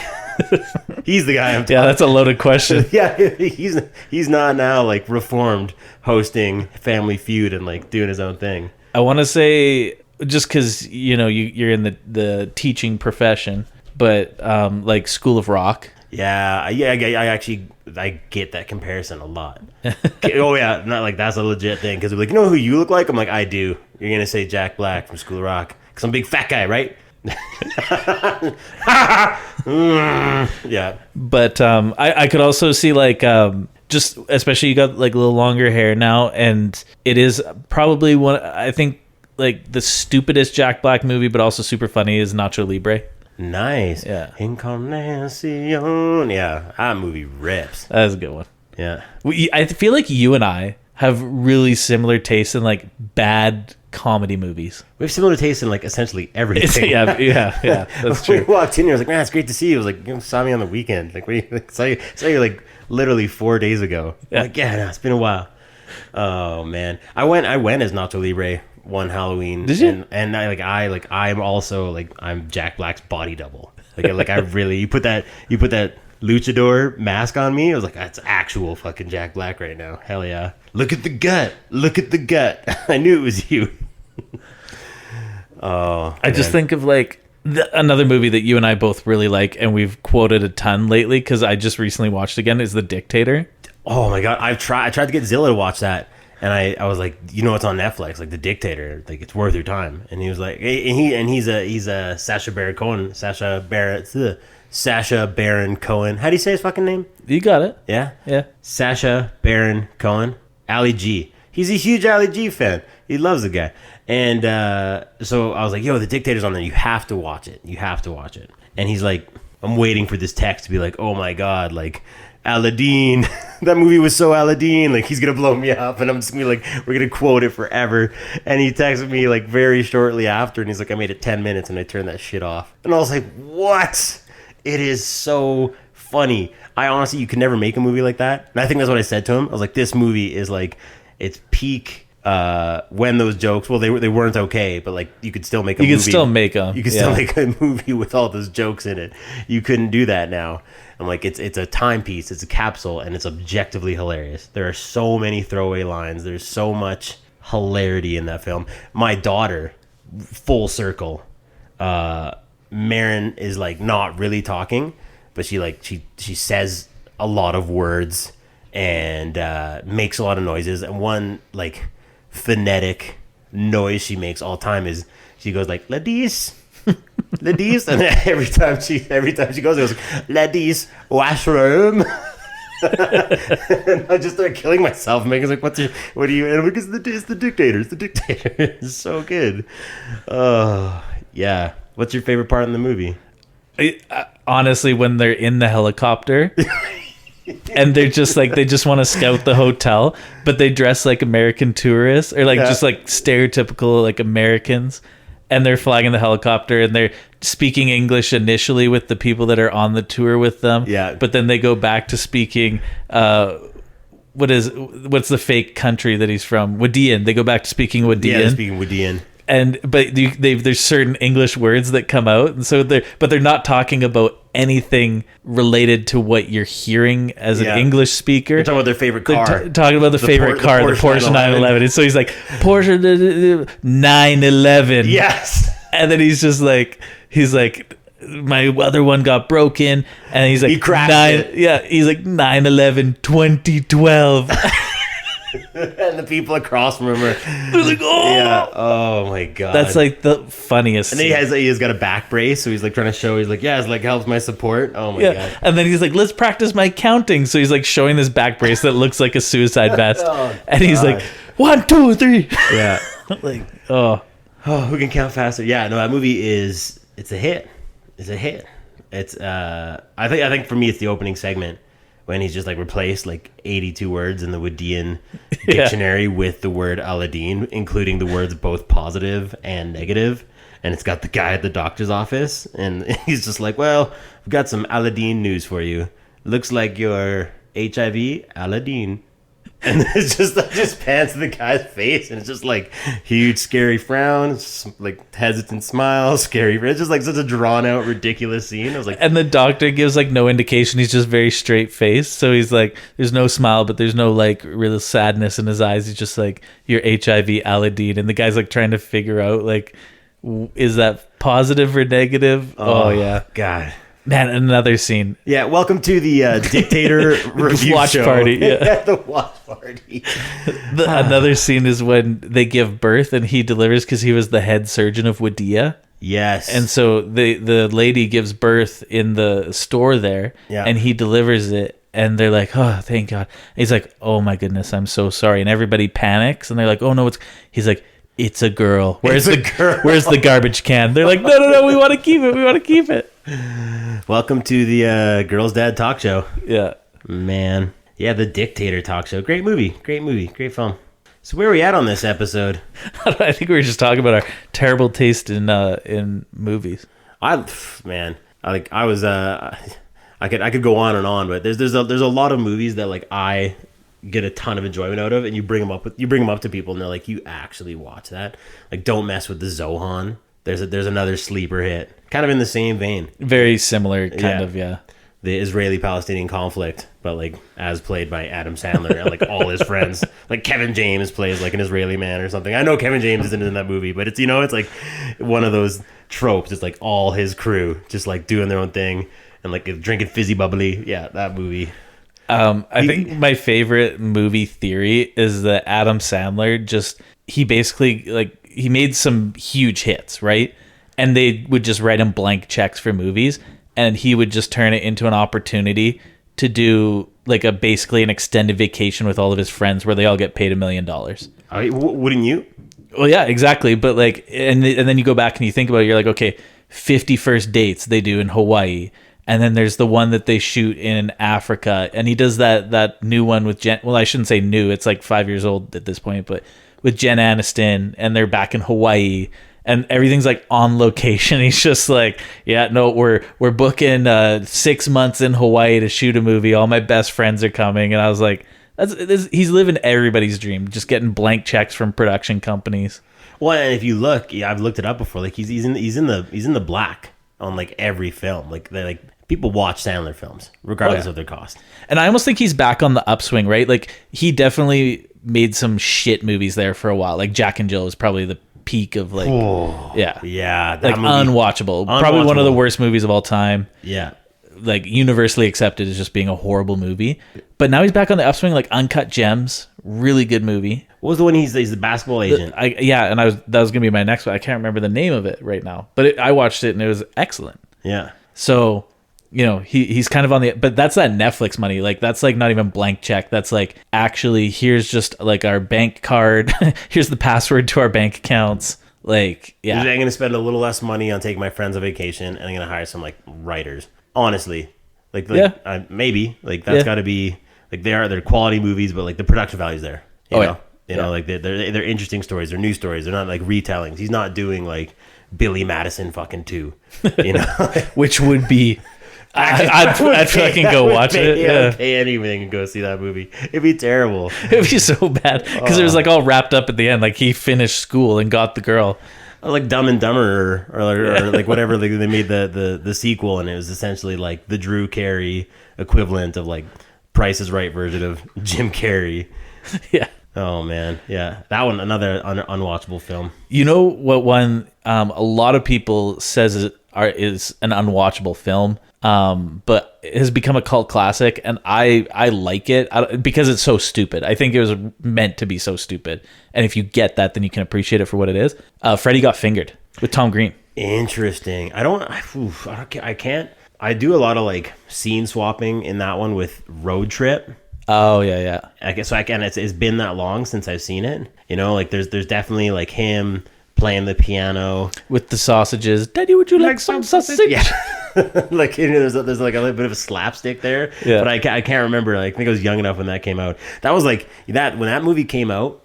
C: he's the guy I'm talking.
B: Yeah, that's a loaded question.
C: Yeah, he's not now like reformed, hosting Family Feud and like doing his own thing.
B: I want to say, just because you're in the teaching profession, but like School of Rock.
C: Yeah, I get that comparison a lot. Oh yeah, not like that's a legit thing because they're like, you know who you look like? I'm like, I do. You're gonna say Jack Black from School of Rock because I'm a big fat guy, right? Yeah,
B: but I could also see like just especially you got like a little longer hair now, and it is probably one, I think, like the stupidest Jack Black movie, but also super funny, is Nacho Libre.
C: Nice.
B: Yeah.
C: Encarnacion. Yeah, that movie rips.
B: That is a good one.
C: Yeah.
B: I feel like you and I have really similar tastes in like bad comedy movies.
C: We have similar tastes in like essentially everything.
B: Yeah. That's true.
C: We walked in here, I was like, man, it's great to see you. I was like, you saw me on the weekend. Like, saw you like literally 4 days ago.
B: Yeah.
C: Like, yeah, no, it's been a while. Oh man, I went as Nacho Libre one Halloween.
B: Did you?
C: And I'm also like, I'm Jack Black's body double. Like I really, you put that luchador mask on me, I was like, that's actual fucking Jack Black right now. Hell yeah. Look at the gut. I knew it was you. Oh,
B: I just think of like another movie that you and I both really like, and we've quoted a ton lately because I just recently watched again, is The Dictator.
C: Oh my god, I tried to get Zilla to watch that, and I was like, you know, it's on Netflix, like The Dictator, like it's worth your time. And he was like, he's a Sacha Baron Cohen. Sacha Baron Cohen. How do you say his fucking name?
B: You got it.
C: Yeah. Sacha Baron Cohen. Ali G. He's a huge Ali G fan. He loves the guy. And so I was like, yo, The Dictator's on there. You have to watch it. And he's like, I'm waiting for this text to be like, oh my god, like Aladdin. That movie was so Aladdin. Like, he's gonna blow me up, and I'm just gonna be like, we're gonna quote it forever. And he texted me like very shortly after, and he's like, I made it 10 minutes, and I turned that shit off. And I was like, what? It is so funny. I honestly, you could never make a movie like that. And I think that's what I said to him. I was like, this movie is like, it's peak. When those jokes, well, they weren't okay, but like you could still make a movie.
B: You could still make them.
C: You could still make a movie with all those jokes in it. You couldn't do that now. I'm like, it's a timepiece, it's a capsule, and it's objectively hilarious. There are so many throwaway lines. There's so much hilarity in that film. My daughter, full circle, Marin is like not really talking, but she says a lot of words and makes a lot of noises. And one like phonetic noise she makes all the time is she goes like ladies, ladies, and every time she goes, it goes ladies washroom. And I just start killing myself, making like, what do you? And I'm like, it's the dictator. It's so good. Oh yeah. What's your favorite part in the movie?
B: Honestly, when they're in the helicopter and they're just like, they just want to scout the hotel, but they dress like American tourists, or like just like stereotypical like Americans, and they're flying in the helicopter and they're speaking English initially with the people that are on the tour with them.
C: Yeah.
B: But then they go back to speaking what's the fake country that he's from? Wadian. They go back to speaking Wadian.
C: Yeah, they're speaking Wadian.
B: But there's certain English words that come out, and so they're not talking about anything related to what you're hearing as
C: Yeah.
B: an English speaker.
C: They're talking about their favorite
B: They're
C: car.
B: talking about the favorite car, the Porsche 911. And so he's like, Porsche 911.
C: Yes.
B: And then he's like, my other one got broken. And he's like,
C: He crashed it.
B: Yeah, he's like 911 2012.
C: And the people across from him are,
B: They're like, oh.
C: yeah. Oh my god.
B: That's like the funniest.
C: And then he has got a back brace, so he's like trying to show. He's like, yeah, it's like helps my support. Oh my god.
B: And then he's like, let's practice my counting. So he's like showing this back brace that looks like a suicide vest. And he's like, 1, 2, 3.
C: Yeah.
B: Like, oh,
C: who can count faster? Yeah. No, that movie it's a hit. It's a hit. It's I think for me it's the opening segment when he's just like replaced like 82 words in the Woodian dictionary with the word Aladdin, including the words both positive and negative. And it's got the guy at the doctor's office, and he's just like, well, I've got some Aladdin news for you. Looks like you're HIV Aladdin. And it's just pans to the guy's face, and it's just like huge, scary frown, like hesitant smile, scary. It's just like such a drawn out, ridiculous scene. I was like,
B: and the doctor gives like no indication. He's just very straight faced. So he's like, there's no smile, but there's no like real sadness in his eyes. He's just like, you're HIV Aladdin. And the guy's like trying to figure out like, is that positive or negative? Oh yeah.
C: God.
B: Man, another scene.
C: Yeah, welcome to the Dictator review
B: watch
C: show.
B: party. Yeah.
C: The watch party.
B: Another scene is when they give birth and he delivers because he was the head surgeon of Wadia.
C: Yes.
B: And so the lady gives birth in the store there, and he delivers it, and they're like, oh, thank God. And he's like, oh my goodness, I'm so sorry. And everybody panics, and they're like, oh no, he's like, it's a girl. Where's the garbage can? They're like, no, we want to keep it. We want to keep it.
C: Welcome to the Girl's Dad talk show.
B: Yeah.
C: Man. Yeah, the Dictator talk show. Great movie. Great movie. So where are we at on this episode?
B: I think we were just talking about our terrible taste in movies.
C: I could go on and on, but there's a lot of movies that like I get a ton of enjoyment out of, and you bring them up to people, and they're like, you actually watch that? Like, Don't Mess with the Zohan. There's another sleeper hit, kind of in the same vein.
B: Very similar, kind of, yeah.
C: The Israeli-Palestinian conflict, but like as played by Adam Sandler and like all his friends. Like Kevin James plays like an Israeli man or something. I know Kevin James isn't in that movie, but it's, it's like one of those tropes. It's like all his crew just like doing their own thing and like drinking fizzy bubbly. Yeah, that movie.
B: I think my favorite movie theory is that Adam Sandler he basically like he made some huge hits, right? And they would just write him blank checks for movies, and he would just turn it into an opportunity to do like basically an extended vacation with all of his friends where they all get paid $1 million.
C: Wouldn't you?
B: Well, yeah, exactly. But like, and then you go back and you think about it, you're like, okay, 50 first dates they do in Hawaii. And then there's the one that they shoot in Africa. And he does that new one with Jen. Well, I shouldn't say new. It's like 5 years old at this point, but with Jen Aniston, and they're back in Hawaii. And everything's like on location. He's just like, yeah, no, we're booking 6 months in Hawaii to shoot a movie. All my best friends are coming. And I was like, he's living everybody's dream, just getting blank checks from production companies.
C: Well, and if you look, I've looked it up before. Like he's in the black on like every film. Like people watch Sandler films regardless of their cost.
B: And I almost think he's back on the upswing, right? Like he definitely made some shit movies there for a while. Like Jack and Jill is probably the peak of like,
C: that
B: like
C: movie,
B: unwatchable. Probably one of the worst movies of all time.
C: Yeah.
B: Like universally accepted as just being a horrible movie. But now he's back on the upswing, like Uncut Gems, really good movie.
C: What was the one he's the basketball agent?
B: That was gonna be my next one. I can't remember the name of it right now, but I watched it and it was excellent.
C: Yeah.
B: So, he's kind of on but that's that Netflix money. Like that's like not even blank check. That's like actually here's just like our bank card. Here's the password to our bank accounts. Like, yeah.
C: I'm going to spend a little less money on taking my friends on vacation, and I'm going to hire some like writers. Honestly, maybe like that's got to be like they're quality movies, but like the production value's there. You know, like they're interesting stories. They're new stories. They're not like retellings. He's not doing like Billy Madison fucking 2,
B: which would be. I'd fucking go watch it.
C: I'd pay anything and go see that movie. It'd be terrible.
B: It'd be so bad because it was like all wrapped up at the end. Like he finished school and got the girl.
C: like Dumb and Dumber or like whatever. Like they made the sequel, and it was essentially like the Drew Carey equivalent of like Price is Right version of Jim Carrey.
B: Yeah.
C: Oh man, yeah, that one, another unwatchable film.
B: You know what one a lot of people says is an unwatchable film, but it has become a cult classic, and I like it because it's so stupid. I think it was meant to be so stupid, and if you get that, then you can appreciate it for what it is. Freddy Got Fingered with Tom Green.
C: Interesting. I can't. I do a lot of like scene swapping in that one with Road Trip.
B: Oh yeah.
C: I guess so. It's been that long since I've seen it. You know, like there's definitely like him playing the piano
B: with the sausages. Daddy, would you like some sausage?
C: Yeah. Like there's like a little bit of a slapstick there.
B: Yeah.
C: But I can't remember. Like, I think I was young enough when that came out. That was like that when that movie came out.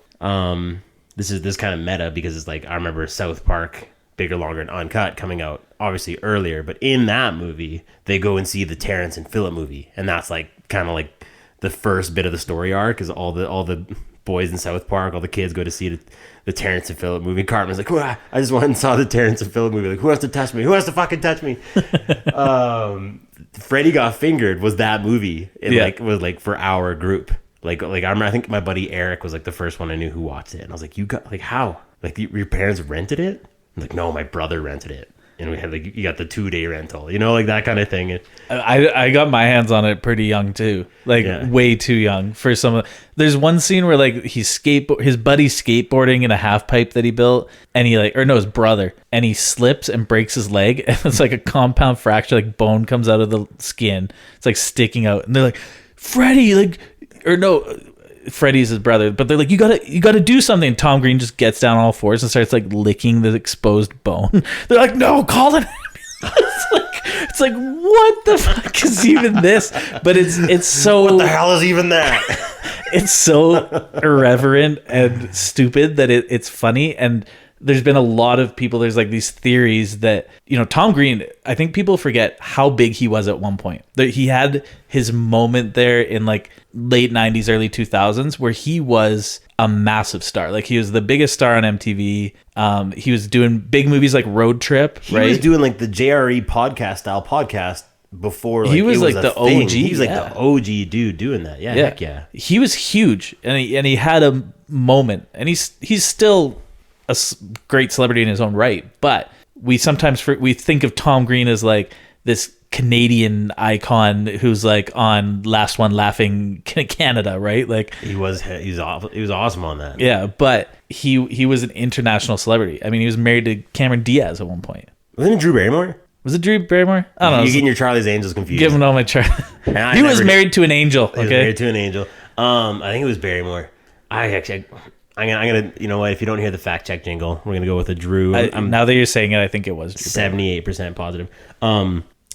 C: This kind of meta because it's like I remember South Park, Bigger, Longer, and Uncut coming out obviously earlier, but in that movie they go and see the Terrence and Phillip movie, and that's like kind of like the first bit of the story arc is all the boys in South Park, all the kids go to see the Terrence and Phillip movie. Cartman's like, I just went and saw the Terrence and Phillip movie. Like, who has to touch me? Who has to fucking touch me? Freddy Got Fingered was that movie. It was like for our group. Like I remember, I think my buddy Eric was like the first one I knew who watched it, and I was like, you got like how? Like your parents rented it? I'm like, no, my brother rented it. And we had like, you got the 2-day rental, you know, like that kind of thing.
B: I got my hands on it pretty young too, like way too young for some of. There's one scene where like his buddy's skateboarding in a half pipe that he built, and his brother, and he slips and breaks his leg, and it's like a compound fracture, like bone comes out of the skin, it's like sticking out, and they're like, Freddy's his brother, but they're like, you gotta do something. And Tom Green just gets down on all fours and starts like licking the exposed bone. They're like, no, call it. It's like what the fuck is even this? But it's so,
C: what the hell is even that?
B: It's so irreverent and stupid that it's funny. And there's been a lot of people, there's like these theories that, you know, Tom Green, I think people forget how big he was at one point. That he had his moment there in like late 90s, early 2000s where he was a massive star. Like he was the biggest star on MTV. He was doing big movies like Road Trip, right?
C: He was doing like the JRE podcast style podcast before. Like,
B: he was like the OG.
C: He was like the OG dude doing that. Yeah, heck yeah.
B: He was huge, and he had a moment, and he's still a great celebrity in his own right, but we sometimes we think of Tom Green as like this Canadian icon who's like on Last One Laughing Canada, right? Like
C: he was awesome on that.
B: Yeah, but he was an international celebrity. I mean, he was married to Cameron Diaz at one point.
C: Wasn't it Drew Barrymore?
B: Was it Drew Barrymore? I don't know.
C: You're getting your Charlie's Angels confused.
B: Give him all my He was married to an angel. Okay,
C: he was married to an angel. I think it was Barrymore. I'm gonna, you know what? If you don't hear the fact check jingle, we're gonna go with a Drew.
B: Now that you're saying it, I think it was
C: 78% positive.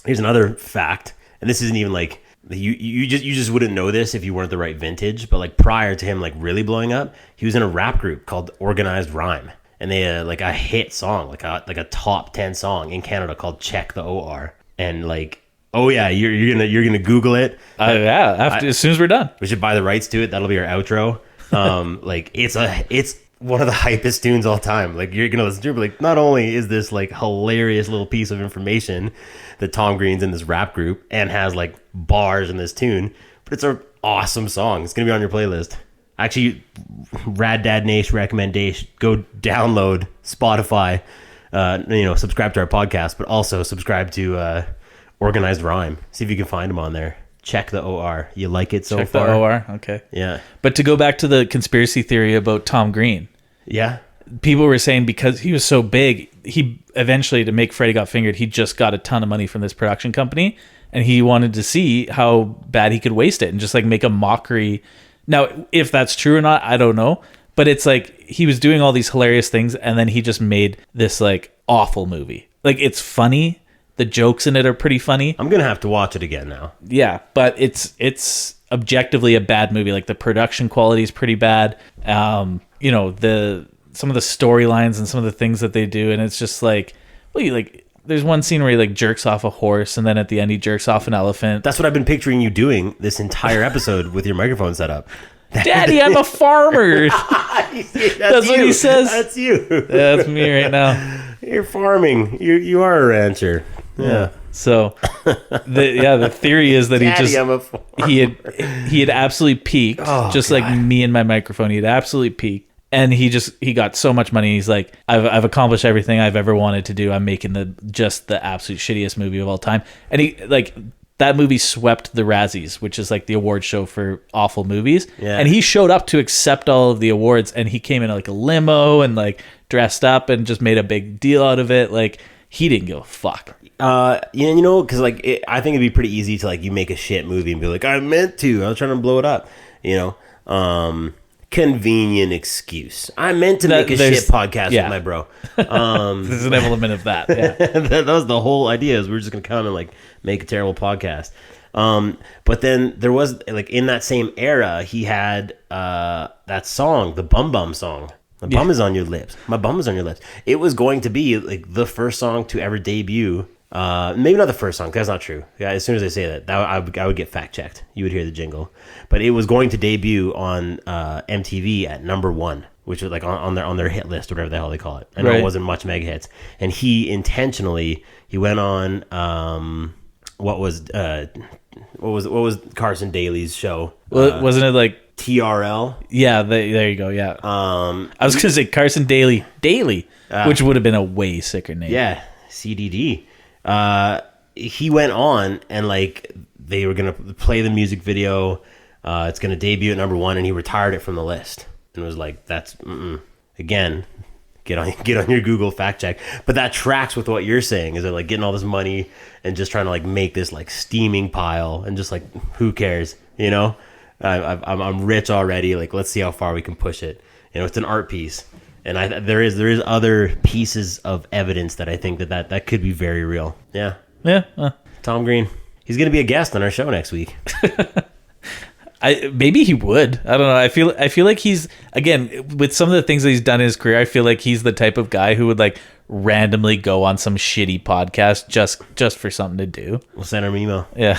C: Here's another fact, and this isn't even like you just wouldn't know this if you weren't the right vintage. But like prior to him like really blowing up, he was in a rap group called Organized Rhyme, and they had like a hit song, like a top 10 song in Canada called "Check the OR," and like. Oh yeah, you're gonna Google it.
B: As soon as we're done,
C: we should buy the rights to it. That'll be our outro. Like it's one of the hypest tunes all time. Like you're gonna listen to it, but like not only is this like hilarious little piece of information that Tom Green's in this rap group and has like bars in this tune, but it's an awesome song. It's gonna be on your playlist. Actually, Rad Dad Nation recommendation: go download Spotify. Subscribe to our podcast, but also subscribe to Organized Rhyme. See if you can find them on there. Check the OR. You like it so far?
B: Check the OR. Okay.
C: Yeah.
B: But to go back to the conspiracy theory about Tom Green.
C: Yeah.
B: People were saying because he was so big, he eventually, to make Freddy Got Fingered, he just got a ton of money from this production company, and he wanted to see how bad he could waste it and just like make a mockery. Now, if that's true or not, I don't know. But it's like he was doing all these hilarious things, and then he just made this like awful movie. Like it's funny. The jokes in it are pretty funny.
C: I'm gonna have to watch it again now.
B: Yeah, but it's objectively a bad movie. Like the production quality is pretty bad. Some of the storylines and some of the things that they do, and it's just like, there's one scene where he like jerks off a horse, and then at the end he jerks off an elephant.
C: That's what I've been picturing you doing this entire episode with your microphone set up.
B: Daddy, I'm a farmer. That's what he says.
C: That's you.
B: That's me right now.
C: You're farming. You are a rancher. Yeah.
B: So, the theory is that
C: Daddy,
B: he had absolutely peaked, just
C: God.
B: like me and my microphone. He had absolutely peaked. And he got so much money. He's like, I've accomplished everything I've ever wanted to do. I'm making the absolute shittiest movie of all time. And he that movie swept the Razzies, which is like the award show for awful movies.
C: Yeah.
B: And he showed up to accept all of the awards, and he came in like a limo and like dressed up and just made a big deal out of it. Like, he didn't give a fuck.
C: You know, because like I think it'd be pretty easy to like you make a shit movie and be like, I meant to. I was trying to blow it up. You know. Convenient excuse. I meant to make a shit podcast with my bro.
B: There's an element of that. Yeah.
C: that was the whole idea. Is we're just gonna come and like make a terrible podcast. But then there was like in that same era, he had that song, the Bum Bum song. My bum is on your lips. My bum is on your lips. It was going to be like the first song to ever debut. Maybe not the first song, 'cause that's not true. Yeah, as soon as I say that I would get fact checked. You would hear the jingle, but it was going to debut on MTV at #1, which was like on their hit list, whatever the hell they call it. I know it wasn't much mega hits, and he went on what was Carson Daly's show?
B: Wasn't it like
C: TRL?
B: Yeah, there you go. Yeah. I was gonna say Carson Daly, which would have been a way sicker name.
C: Yeah, CDD. He went on and like they were gonna play the music video. It's gonna debut at #1, and he retired it from the list and was like, "That's again." Get on your Google fact check, but that tracks with what you're saying. Is it like getting all this money and just trying to like make this like steaming pile and just like who cares, you know? I'm rich already. Like let's see how far we can push it. You know, it's an art piece, and there is other pieces of evidence that I think that could be very real. Yeah. Tom Green, he's gonna be a guest on our show next week.
B: Maybe he would. I don't know. I feel like he's, again, with some of the things that he's done in his career, I feel like he's the type of guy who would like randomly go on some shitty podcast just for something to do.
C: We'll send him an email.
B: Yeah.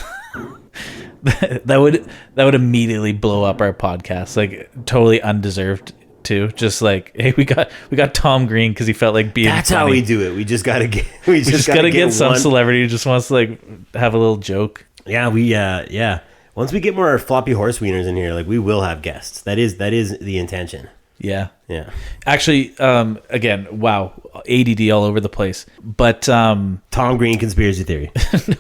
B: that would immediately blow up our podcast, like totally undeserved too. Just like, hey, we got Tom Green because he felt like being
C: That's
B: funny.
C: how we do it. We just gotta get
B: some celebrity who just wants to like have a little joke.
C: Yeah. Once we get more floppy horse wieners in here, like we will have guests. That is the intention.
B: Yeah.
C: Actually,
B: again, wow, ADD all over the place. But
C: Tom Green conspiracy theory.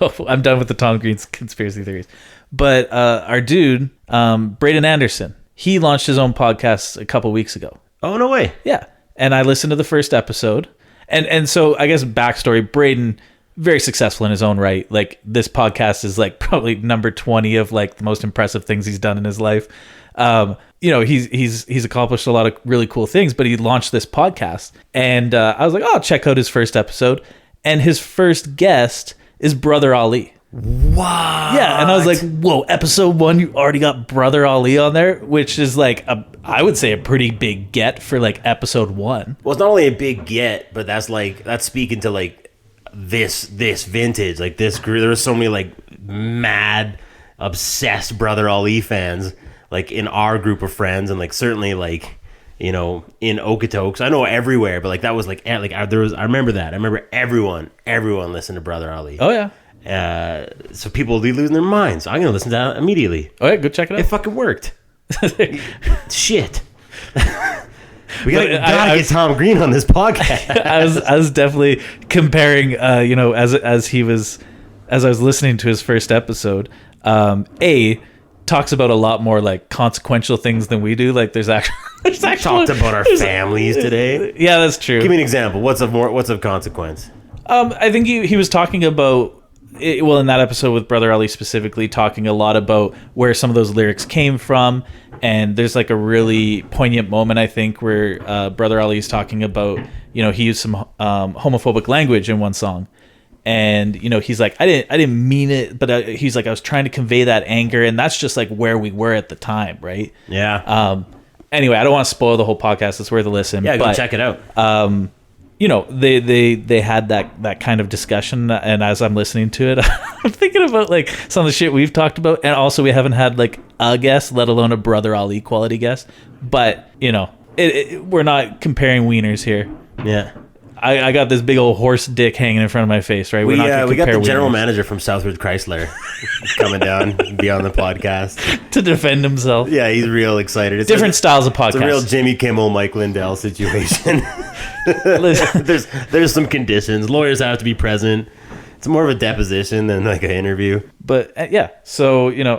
B: No, I'm done with the Tom Green conspiracy theories. But our dude, Braden Anderson, he launched his own podcast a couple weeks ago.
C: Oh, no way.
B: Yeah. And I listened to the first episode. And so I guess backstory, Braden, very successful in his own right. Like this podcast is like probably number 20 of like the most impressive things he's done in his life. You know, he's accomplished a lot of really cool things, but he launched this podcast, and I was like, oh, check out his first episode. And his first guest is Brother Ali.
C: Wow.
B: Yeah. And I was like, whoa, episode 1, you already got Brother Ali on there, which is like I would say a pretty big get for like episode 1.
C: Well, it's not only a big get, but that's speaking to like this vintage, like this group. There were so many like mad obsessed Brother Ali fans like in our group of friends, and like certainly like, you know, in Okotoks, I know everywhere, but like that was like there was, I remember everyone listened to Brother Ali.
B: Oh yeah.
C: So people will be losing their minds. I'm gonna listen to that immediately.
B: Oh yeah, go check it out.
C: It fucking worked. Shit. We gotta get Tom Green on this podcast.
B: I was definitely comparing, you know, as I was listening to his first episode, talks about a lot more like consequential things than we do. Like there's actually
C: talked about our families today.
B: Yeah, that's true.
C: Give me an example. What's of consequence?
B: I think he was talking about well, in that episode with Brother Ali specifically, talking a lot about where some of those lyrics came from. And there's like a really poignant moment, I think, where Brother Ali is talking about, you know, he used some homophobic language in one song. And, you know, he's like, I didn't mean it, but he's like, I was trying to convey that anger. And that's just like where we were at the time, right?
C: Yeah.
B: Anyway, I don't want to spoil the whole podcast. It's worth a listen.
C: Yeah, go check it out.
B: you know, they had that kind of discussion, and as I'm listening to it, I'm thinking about like some of the shit we've talked about, and also we haven't had like a guest, let alone a Brother Ali quality guest. But you know, we're not comparing wieners here.
C: Yeah.
B: I got this big old horse dick hanging in front of my face, right?
C: We got the general manager from Southwood Chrysler coming down and be on the podcast
B: to defend himself.
C: Yeah, he's real excited. It's
B: different styles of podcasts.
C: It's a real Jimmy Kimmel, Mike Lindell situation. there's some conditions. Lawyers have to be present. It's more of a deposition than like an interview.
B: But yeah, so you know,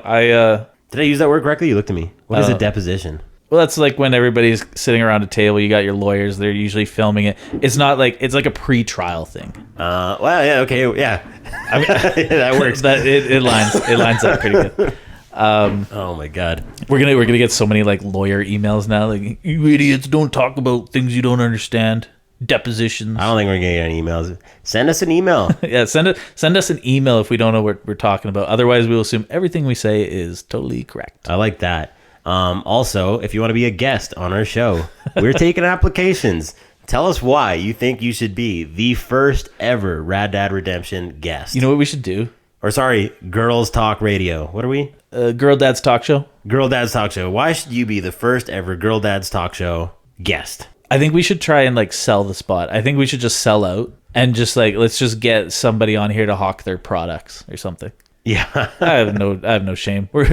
C: did I use that word correctly? You looked at me. What is a deposition?
B: Well, that's like when everybody's sitting around a table. You got your lawyers. They're usually filming it. It's not like it's like a pre-trial thing.
C: Well, yeah, okay, yeah. I mean, that works.
B: It lines up pretty good.
C: Oh my god,
B: we're gonna get so many like lawyer emails now. Like, you idiots, don't talk about things you don't understand. Depositions.
C: I don't think we're gonna get any emails. Send us an email.
B: Yeah, send us an email if we don't know what we're talking about. Otherwise, we will assume everything we say is totally correct.
C: I like that. Also, if you want to be a guest on our show, we're taking applications. Tell us why you think you should be the first ever Rad Dad Redemption guest.
B: You know what we should do?
C: Or sorry, Girls Talk Radio. What are we?
B: Girl Dad's Talk Show.
C: Girl Dad's Talk Show. Why should you be the first ever Girl Dad's Talk Show guest?
B: I think we should try and like sell the spot. I think we should just sell out and just like, let's just get somebody on here to hawk their products or something.
C: Yeah.
B: I have no shame. We're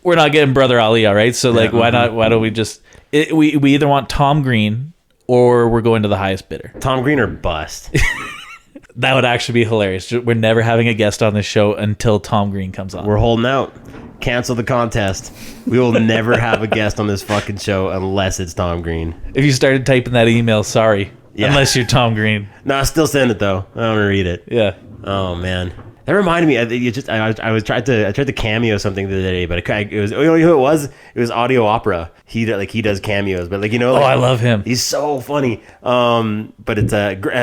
B: not getting Brother Ali, all right? So like, why don't we just we either want Tom Green or we're going to the highest bidder.
C: Tom Green or bust.
B: That would actually be hilarious. We're never having a guest on this show until Tom Green comes on.
C: We're holding out. Cancel the contest. We will never have a guest on this fucking show unless it's Tom Green.
B: If you started typing that email, sorry. Yeah. Unless you're Tom Green.
C: No, I still send it though. I don't want to read it.
B: Yeah.
C: Oh man. That reminded me. I tried to cameo something the other day, but it was, you know who it was? It was Audio Opera. He does cameos, but like, you know, like,
B: I love him.
C: He's so funny. But it's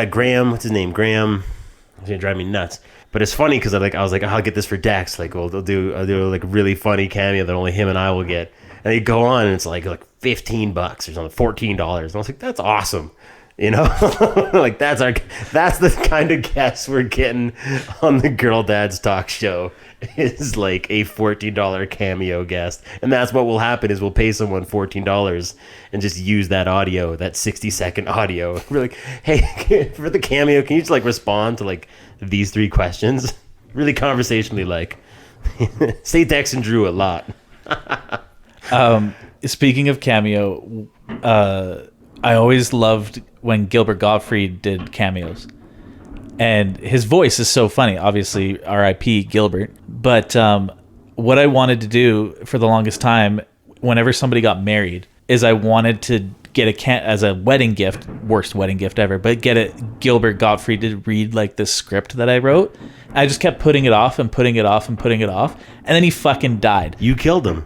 C: Graham. What's his name? Graham. It's gonna drive me nuts. But it's funny because I was like, I'll get this for Dex. Like, well, I'll do like a really funny cameo that only him and I will get. And they go on, and it's like $15 or something, $14. And I was like, that's awesome. You know, like that's the kind of guest we're getting on the Girl Dad's Talk Show, is like a $14 cameo guest. And that's what will happen is we'll pay someone $14 and just use that audio, that 60-second audio. We're like, hey, for the cameo, can you just like respond to like these 3 questions? Really conversationally, like say Dex and Drew a lot.
B: Speaking of cameo, I always loved when Gilbert Gottfried did cameos, and his voice is so funny. Obviously, R.I.P. Gilbert. But what I wanted to do for the longest time, whenever somebody got married, is I wanted to get as a wedding gift, worst wedding gift ever, but get Gilbert Gottfried to read like this script that I wrote. I just kept putting it off and putting it off and putting it off, and then he fucking died.
C: You killed him.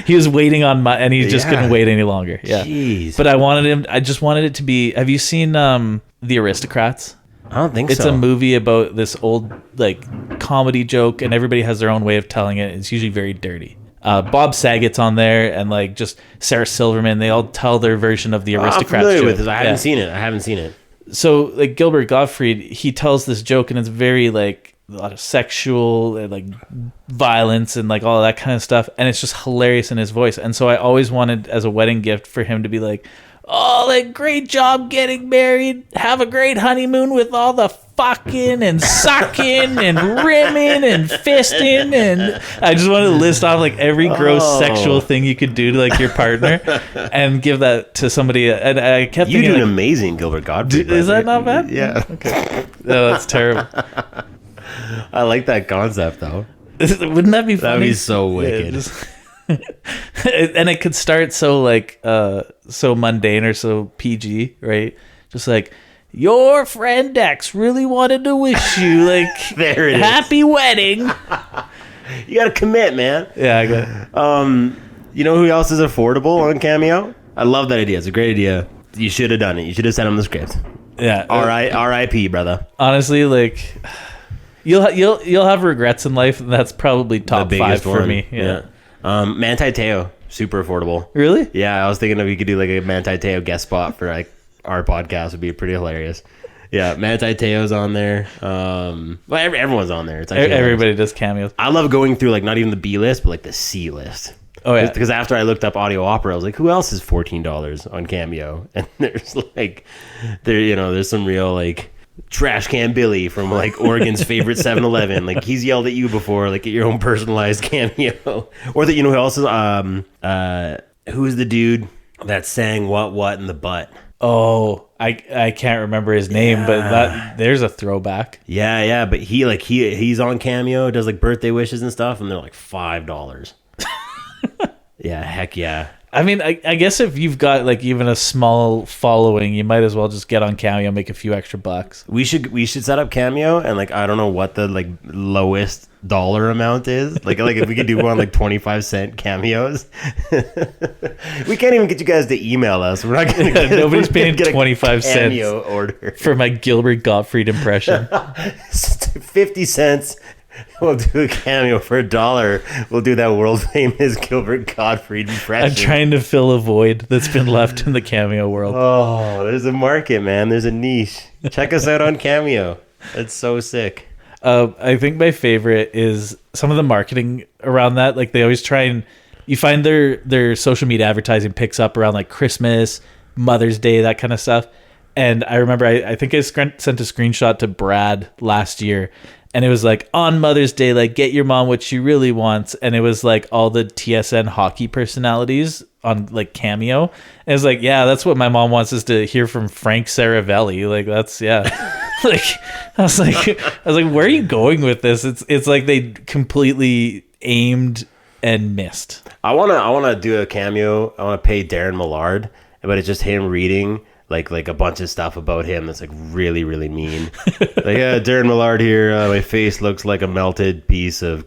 B: He was waiting on and he just couldn't wait any longer. Yeah.
C: Jeez.
B: But I just wanted it to be, have you seen The Aristocrats?
C: I don't think
B: it's
C: so.
B: It's a movie about this old like comedy joke, and everybody has their own way of telling it. It's usually very dirty. Bob Saget's on there, and like just Sarah Silverman. They all tell their version of The Aristocrats.
C: I'm familiar
B: joke.
C: with this. I haven't seen it.
B: So like Gilbert Gottfried, he tells this joke, and it's very like a lot of sexual and like violence and like all that kind of stuff, and it's just hilarious in his voice. And so I always wanted as a wedding gift for him to be like, oh, like great job getting married, have a great honeymoon with all the fucking and sucking and rimming and fisting, and I just wanted to list off like every gross sexual thing you could do to like your partner and give that to somebody. And I kept thinking,
C: you do
B: like,
C: amazing, Gilbert Gottfried.
B: Is that not bad?
C: Yeah.
B: Okay. No, that's terrible.
C: I like that concept though.
B: Wouldn't that be funny?
C: That'd be so wicked.
B: And it could start so like so mundane or so PG, right? Just like, your friend Dex really wanted to wish you like
C: there it
B: happy wedding.
C: You gotta commit, man.
B: Yeah, I got it.
C: You know who else is affordable on Cameo? I love that idea. It's a great idea. You should have done it. You should have sent him the script.
B: Yeah.
C: R.I.P. brother.
B: Honestly, like you'll have regrets in life, and that's probably top 5 for me. Yeah.
C: Manti Te'o, super affordable.
B: Really?
C: Yeah, I was thinking if we could do like a Manti Te'o guest spot for like our podcast would be pretty hilarious. Yeah, Manti Te'o's on there. Well, everyone's on there. It's actually
B: Everybody does cameos.
C: I love going through like not even the B list, but like the C list.
B: Oh yeah,
C: Because after I looked up audio opera, I was like, who else is $14 on Cameo? And there's like, there's some real like trash can Billy from like Oregon's favorite 7-Eleven. Like he's yelled at you before, like at your own personalized cameo. Or that who else is who's the dude that sang what in the butt?
B: Oh, I can't remember his name, but there's a throwback.
C: Yeah, but he's on Cameo, does like birthday wishes and stuff, and they're like $5. Yeah, heck yeah.
B: I mean, I guess if you've got like even a small following, you might as well just get on Cameo, make a few extra bucks.
C: We should set up Cameo, and like I don't know what the like lowest dollar amount is. Like if we could do one like 25-cent cameos. We can't even get you guys to email us. We're not gonna get,
B: nobody's paying 25 cents
C: cameo order
B: for my Gilbert Gottfried impression.
C: 50 cents. We'll do a cameo for $1. We'll do that world famous Gilbert Gottfried impression.
B: I'm trying to fill a void that's been left in the Cameo world.
C: Oh, there's a market, man. There's a niche. Check us out on Cameo. It's so sick.
B: I think my favorite is some of the marketing around that. Like they always try and you find their social media advertising picks up around like Christmas, Mother's Day, that kind of stuff. And I remember I think I sent a screenshot to Brad last year. And it was like, on Mother's Day, like, get your mom what she really wants. And it was like all the TSN hockey personalities on like Cameo. And it was like, yeah, that's what my mom wants, is to hear from Frank Saravelli. Like, that's, yeah. Like, I was like, where are you going with this? It's like they completely aimed and missed.
C: I wanna do a cameo. I wanna pay Darren Millard, but it's just him reading like a bunch of stuff about him that's like really, really mean. Like, yeah, Darren Millard here. My face looks like a melted piece of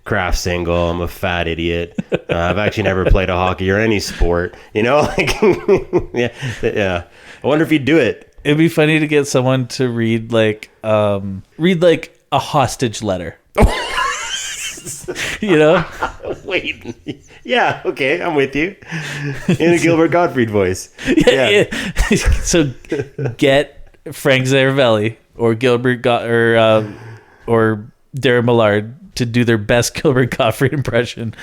C: craft single. I'm a fat idiot. I've actually never played a hockey or any sport. You know, like, yeah. I wonder if he'd do it.
B: It'd be funny to get someone to read like a hostage letter. You know?
C: Wait. Yeah, okay, I'm with you. In a Gilbert Gottfried voice. Yeah.
B: So get Frank Saravelli or or Darren Millard to do their best Gilbert Gottfried impression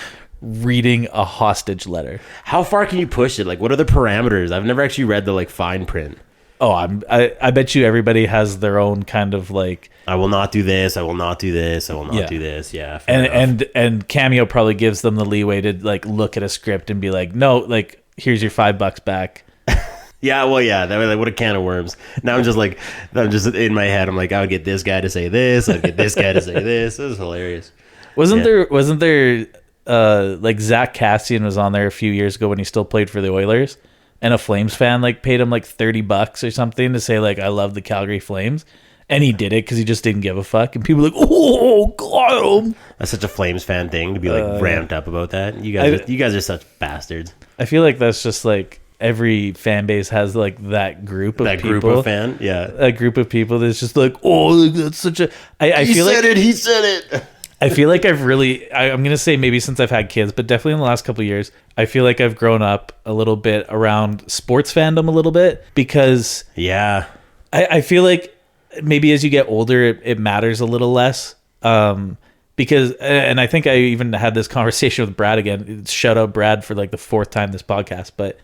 B: reading a hostage letter.
C: How far can you push it? Like, what are the parameters? I've never actually read the like fine print.
B: Oh, I bet you everybody has their own kind of like,
C: I will not do this. I will not do this. I will not do this. Yeah.
B: And Cameo probably gives them the leeway to like look at a script and be like, no, like here's your $5 back.
C: Yeah. Well, yeah. That was like, what a can of worms. Now I'm just in my head. I'm like, I would get this guy to say this. I'd get this guy to say this. It was hilarious.
B: Wasn't there like Zach Cassian was on there a few years ago when he still played for the Oilers, and a Flames fan like paid him like $30 or something to say like, I love the Calgary Flames. And he did it because he just didn't give a fuck. And people were like, oh, God.
C: That's such a Flames fan thing to be like ramped up about that. You guys are such bastards.
B: I feel like that's just like every fan base has like that group of people.
C: That group of fan, yeah.
B: A group of people that's just like, oh, that's such a... He said it. I feel like I'm going to say maybe since I've had kids, but definitely in the last couple of years, I feel like I've grown up a little bit around sports fandom a little bit because...
C: Yeah.
B: I feel like maybe as you get older, it matters a little less. Because, and I think I even had this conversation with Brad again. Shout out Brad for like the 4th time this podcast. But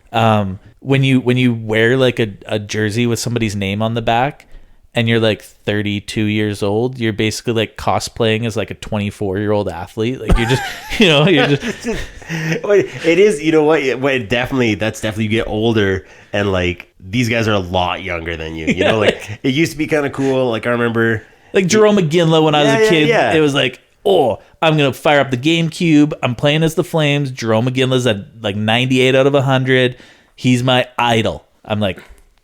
B: when you wear like a jersey with somebody's name on the back, and you're like 32 years old, you're basically like cosplaying as like a 24-year-old athlete. Like you're just, you're just.
C: It is, you know what? That's definitely, you get older and like these guys are a lot younger than you. You know, like it used to be kind of cool. Like I remember,
B: like Jerome McGinley when I was a kid. It was like, oh, I'm gonna fire up the GameCube. I'm playing as the Flames. Jerome McGinley's at like 98 out of 100. He's my idol. I'm like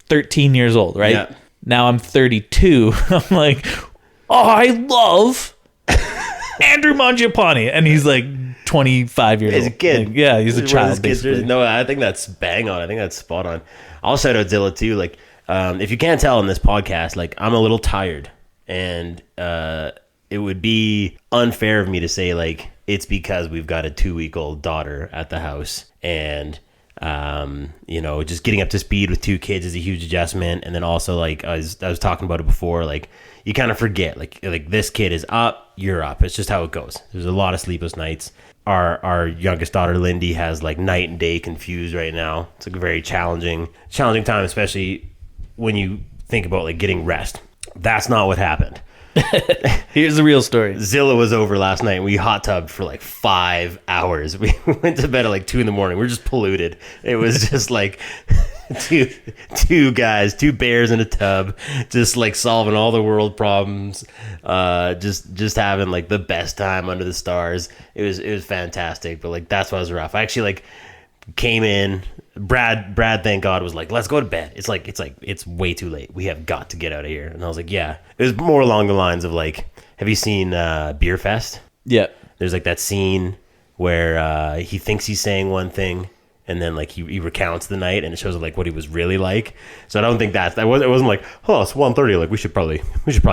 B: 13 years old, right?
C: Yeah.
B: Now I'm 32. I'm like, oh, I love Andrew Mangiapane, and he's like 25 years old.
C: He's a kid.
B: Like, yeah, he's a child.
C: No, I think that's bang on. I think that's spot on. I'll shout out Zilla too. Like, if you can't tell in this podcast, like I'm a little tired, and it would be unfair of me to say like it's because we've got a 2-week-old daughter at the house, and Just getting up to speed with 2 kids is a huge adjustment. And then also, like, I was talking about it before, like, you kind of forget, like this kid is up, you're up. It's just how it goes. There's a lot of sleepless nights. Our youngest daughter, Lindy, has like night and day confused right now. It's like a very challenging time, especially when you think about like getting rest. That's not what happened.
B: Here's the real story.
C: Zilla was over last night and we hot tubbed for like 5 hours. We went to bed at like 2 a.m. We were just polluted. It was just like two guys, 2 bears in a tub, just like solving all the world problems, just having like the best time under the stars. It was fantastic, but like that's why it was rough. I actually like came in. Brad, thank God, was like, let's go to bed. It's way too late. We have got to get out of here. And I was like, yeah. It was more along the lines of like, have you seen Beer Fest?
B: Yeah.
C: There's like that scene where he thinks he's saying one thing, and then like he recounts the night, and it shows like what he was really like. So I don't think it wasn't like, oh, it's 1:30. Like we should probably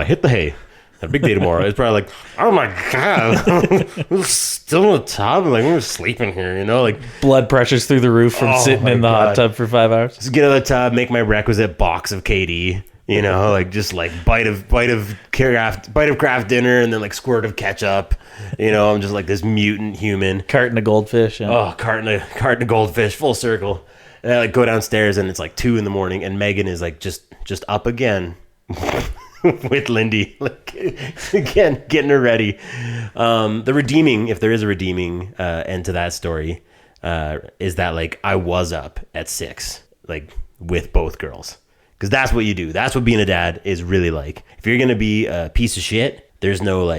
C: hit the hay. A big day tomorrow. It's probably like, oh my God, we're still in the tub. Like we're sleeping here, like
B: blood pressure's through the roof from sitting in the hot tub for 5 hours.
C: Just get out of the tub, make my requisite box of KD, like just like bite of craft dinner, and then like squirt of ketchup. I'm just like this mutant human.
B: Carton of goldfish. Yeah.
C: Oh, carton of goldfish, full circle. And I like go downstairs, and it's like 2 a.m, and Megan is like just up again. With Lindy, like again, getting her ready. The redeeming, if there is a redeeming end to that story, is that like I was up at 6, like with both girls, because that's what you do. That's what being a dad is really like. If you're gonna be a piece of shit, there's no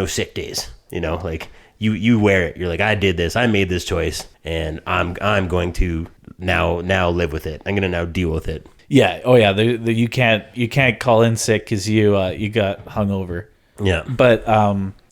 C: sick days. Like you wear it. You're like, I did this, I made this choice, and I'm going to now live with it. I'm gonna now deal with it.
B: Yeah. Oh yeah. You can't call in sick because you got hungover.
C: Yeah.
B: But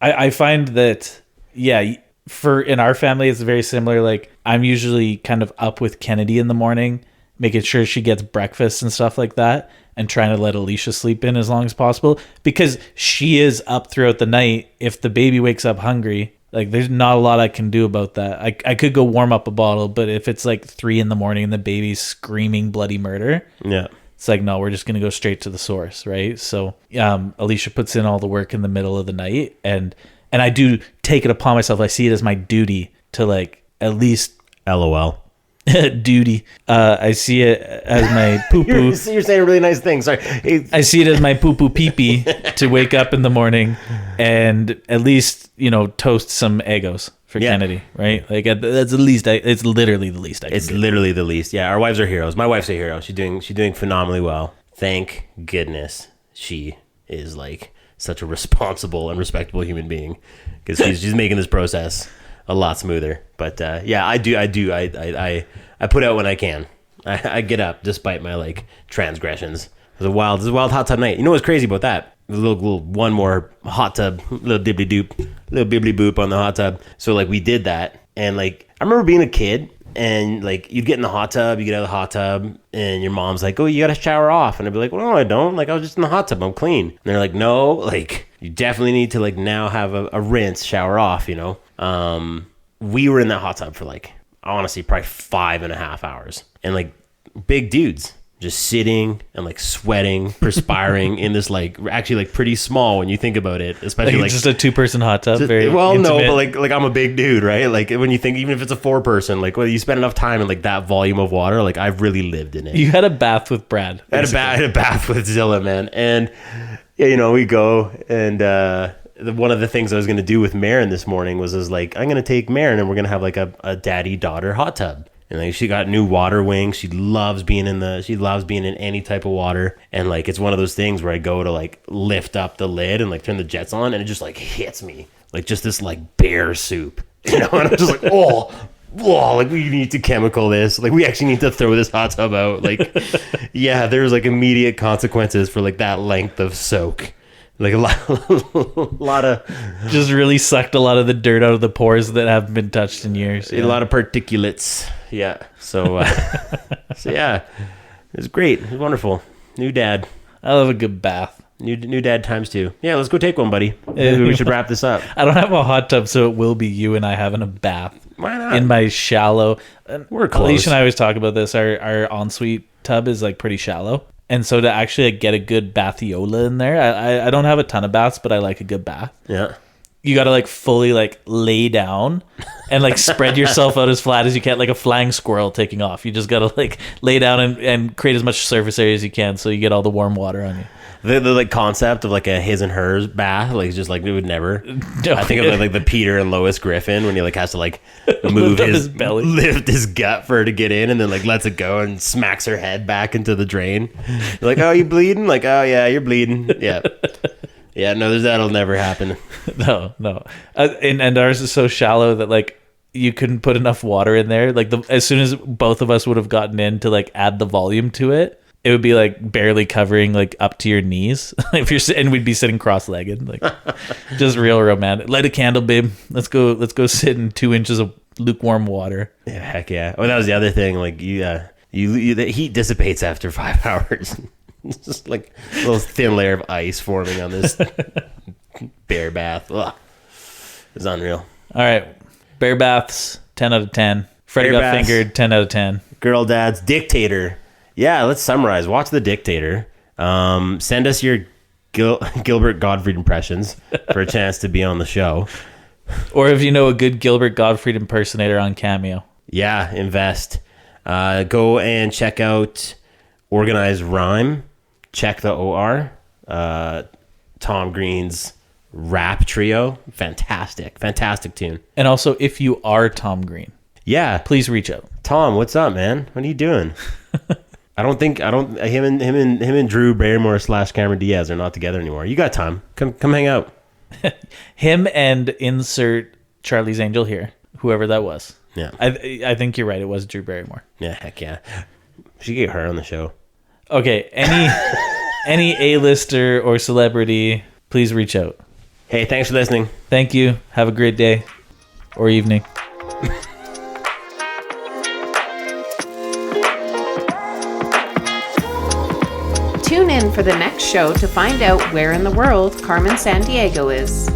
B: I find that in our family it's very similar. Like I'm usually kind of up with Kennedy in the morning, making sure she gets breakfast and stuff like that, and trying to let Alicia sleep in as long as possible, because she is up throughout the night. If the baby wakes up hungry, like there's not a lot I can do about that. I could go warm up a bottle, but if it's like 3 a.m. and the baby's screaming bloody murder,
C: yeah,
B: it's like, no, we're just gonna go straight to the source, right? So Alicia puts in all the work in the middle of the night, and I do take it upon myself. I see it as my duty to like at least
C: LOL.
B: Duty. I see it as my poo poo.
C: You're saying really nice things. Sorry.
B: I see it as my poo poo pee pee to wake up in the morning and at least toast some Eggos for Kennedy, right? Like that's the least. It's literally the least.
C: It's literally the least. Yeah, our wives are heroes. My wife's a hero. She's doing phenomenally well. Thank goodness she is like such a responsible and respectable human being, because she's making this process a lot smoother. But I do. I put out when I can. I get up despite my like transgressions. It was a wild hot tub night. You know what's crazy about that? A little one more hot tub, little bibbly boop on the hot tub. So like we did that, and like I remember being a kid, and like you'd get in the hot tub, you get out of the hot tub, and your mom's like, oh, you gotta shower off, and I'd be like, well, no, I don't. Like I was just in the hot tub, I'm clean. And they're like, no, like you definitely need to like now have a rinse, shower off. We were in that hot tub for like, honestly, probably 5.5 hours, and like big dudes just sitting and like sweating, perspiring in this like actually like pretty small when you think about it, especially like
B: just a 2-person hot tub. Very
C: well,
B: intimate.
C: no, but like I'm a big dude, right? Like when you think, even if it's a 4-person, like you spend enough time in like that volume of water, like I've really lived in it.
B: You had a bath with Brad.
C: I had a bath with Zilla, man, and we go, and one of the things I was going to do with Marin this morning was like, I'm going to take Marin and we're going to have like a daddy-daughter hot tub. And like she got new water wings. She loves being in any type of water. And like it's one of those things where I go to like lift up the lid and like turn the jets on, and it just like hits me like just this like bear soup, and I'm just like, oh, like we need to chemical this. Like we actually need to throw this hot tub out. Like there's like immediate consequences for like that length of soak. Like a lot of
B: just really sucked a lot of the dirt out of the pores that haven't been touched in years.
C: A lot of particulates. Yeah. So it was great. It was wonderful. New dad.
B: I love a good bath.
C: New dad times 2. Yeah, let's go take one, buddy. Maybe we should wrap this up.
B: I don't have a hot tub, so it will be you and I having a bath.
C: Why not?
B: in my shallow.
C: We're close.
B: Alicia and I always talk about this. Our ensuite tub is like pretty shallow, and so to actually like, get a good bathiola in there, I don't have a ton of baths, but I like a good bath.
C: Yeah.
B: You got to like fully like lay down and like spread yourself out as flat as you can, like a flying squirrel taking off. You just got to like lay down and create as much surface area as you can so you get all the warm water on you.
C: The like concept of like a his and hers bath, like just like we would never. I think of like the Peter and Lois Griffin when he like has to like move his belly, lift his gut for her to get in, and then like lets it go and smacks her head back into the drain. You're like, oh, you bleeding? Like, oh yeah, you're bleeding. Yeah, yeah. No, that'll never happen.
B: No. And ours is so shallow that like you couldn't put enough water in there. Like as soon as both of us would have gotten in to like add the volume to it, it would be like barely covering like up to your knees if you're and we'd be sitting cross-legged, like just real romantic. Light a candle, babe. Let's go sit in 2 inches of lukewarm water.
C: Yeah, heck yeah. Oh, that was the other thing. Like you the heat dissipates after 5 hours. It's just like a little thin layer of ice forming on this bear bath. Ugh. It's unreal.
B: All right, bear baths, 10 out of 10. Freddie
C: Bear
B: got
C: baths.
B: fingered, 10 out of 10.
C: Girl dads, Dictator. Yeah, let's summarize. Watch The Dictator. Send us your Gilbert Gottfried impressions for a chance to be on the show.
B: Or if you know a good Gilbert Gottfried impersonator on Cameo.
C: Yeah, invest. Go and check out Organized Rhyme. Check the OR. Tom Green's rap trio. Fantastic tune.
B: And also, if you are Tom Green,
C: Yeah,
B: please reach out.
C: Tom, what's up, man? What are you doing? Him and Drew Barrymore / Cameron Diaz are not together anymore. You got time. Come hang out.
B: Him and insert Charlie's Angel here, whoever that was.
C: Yeah.
B: I think you're right. It was Drew Barrymore.
C: Yeah, heck yeah. We should get her on the show.
B: Okay. Any A-lister or celebrity, please reach out.
C: Hey, thanks for listening.
B: Thank you. Have a great day or evening.
A: Tune in for the next show to find out where in the world Carmen Sandiego is.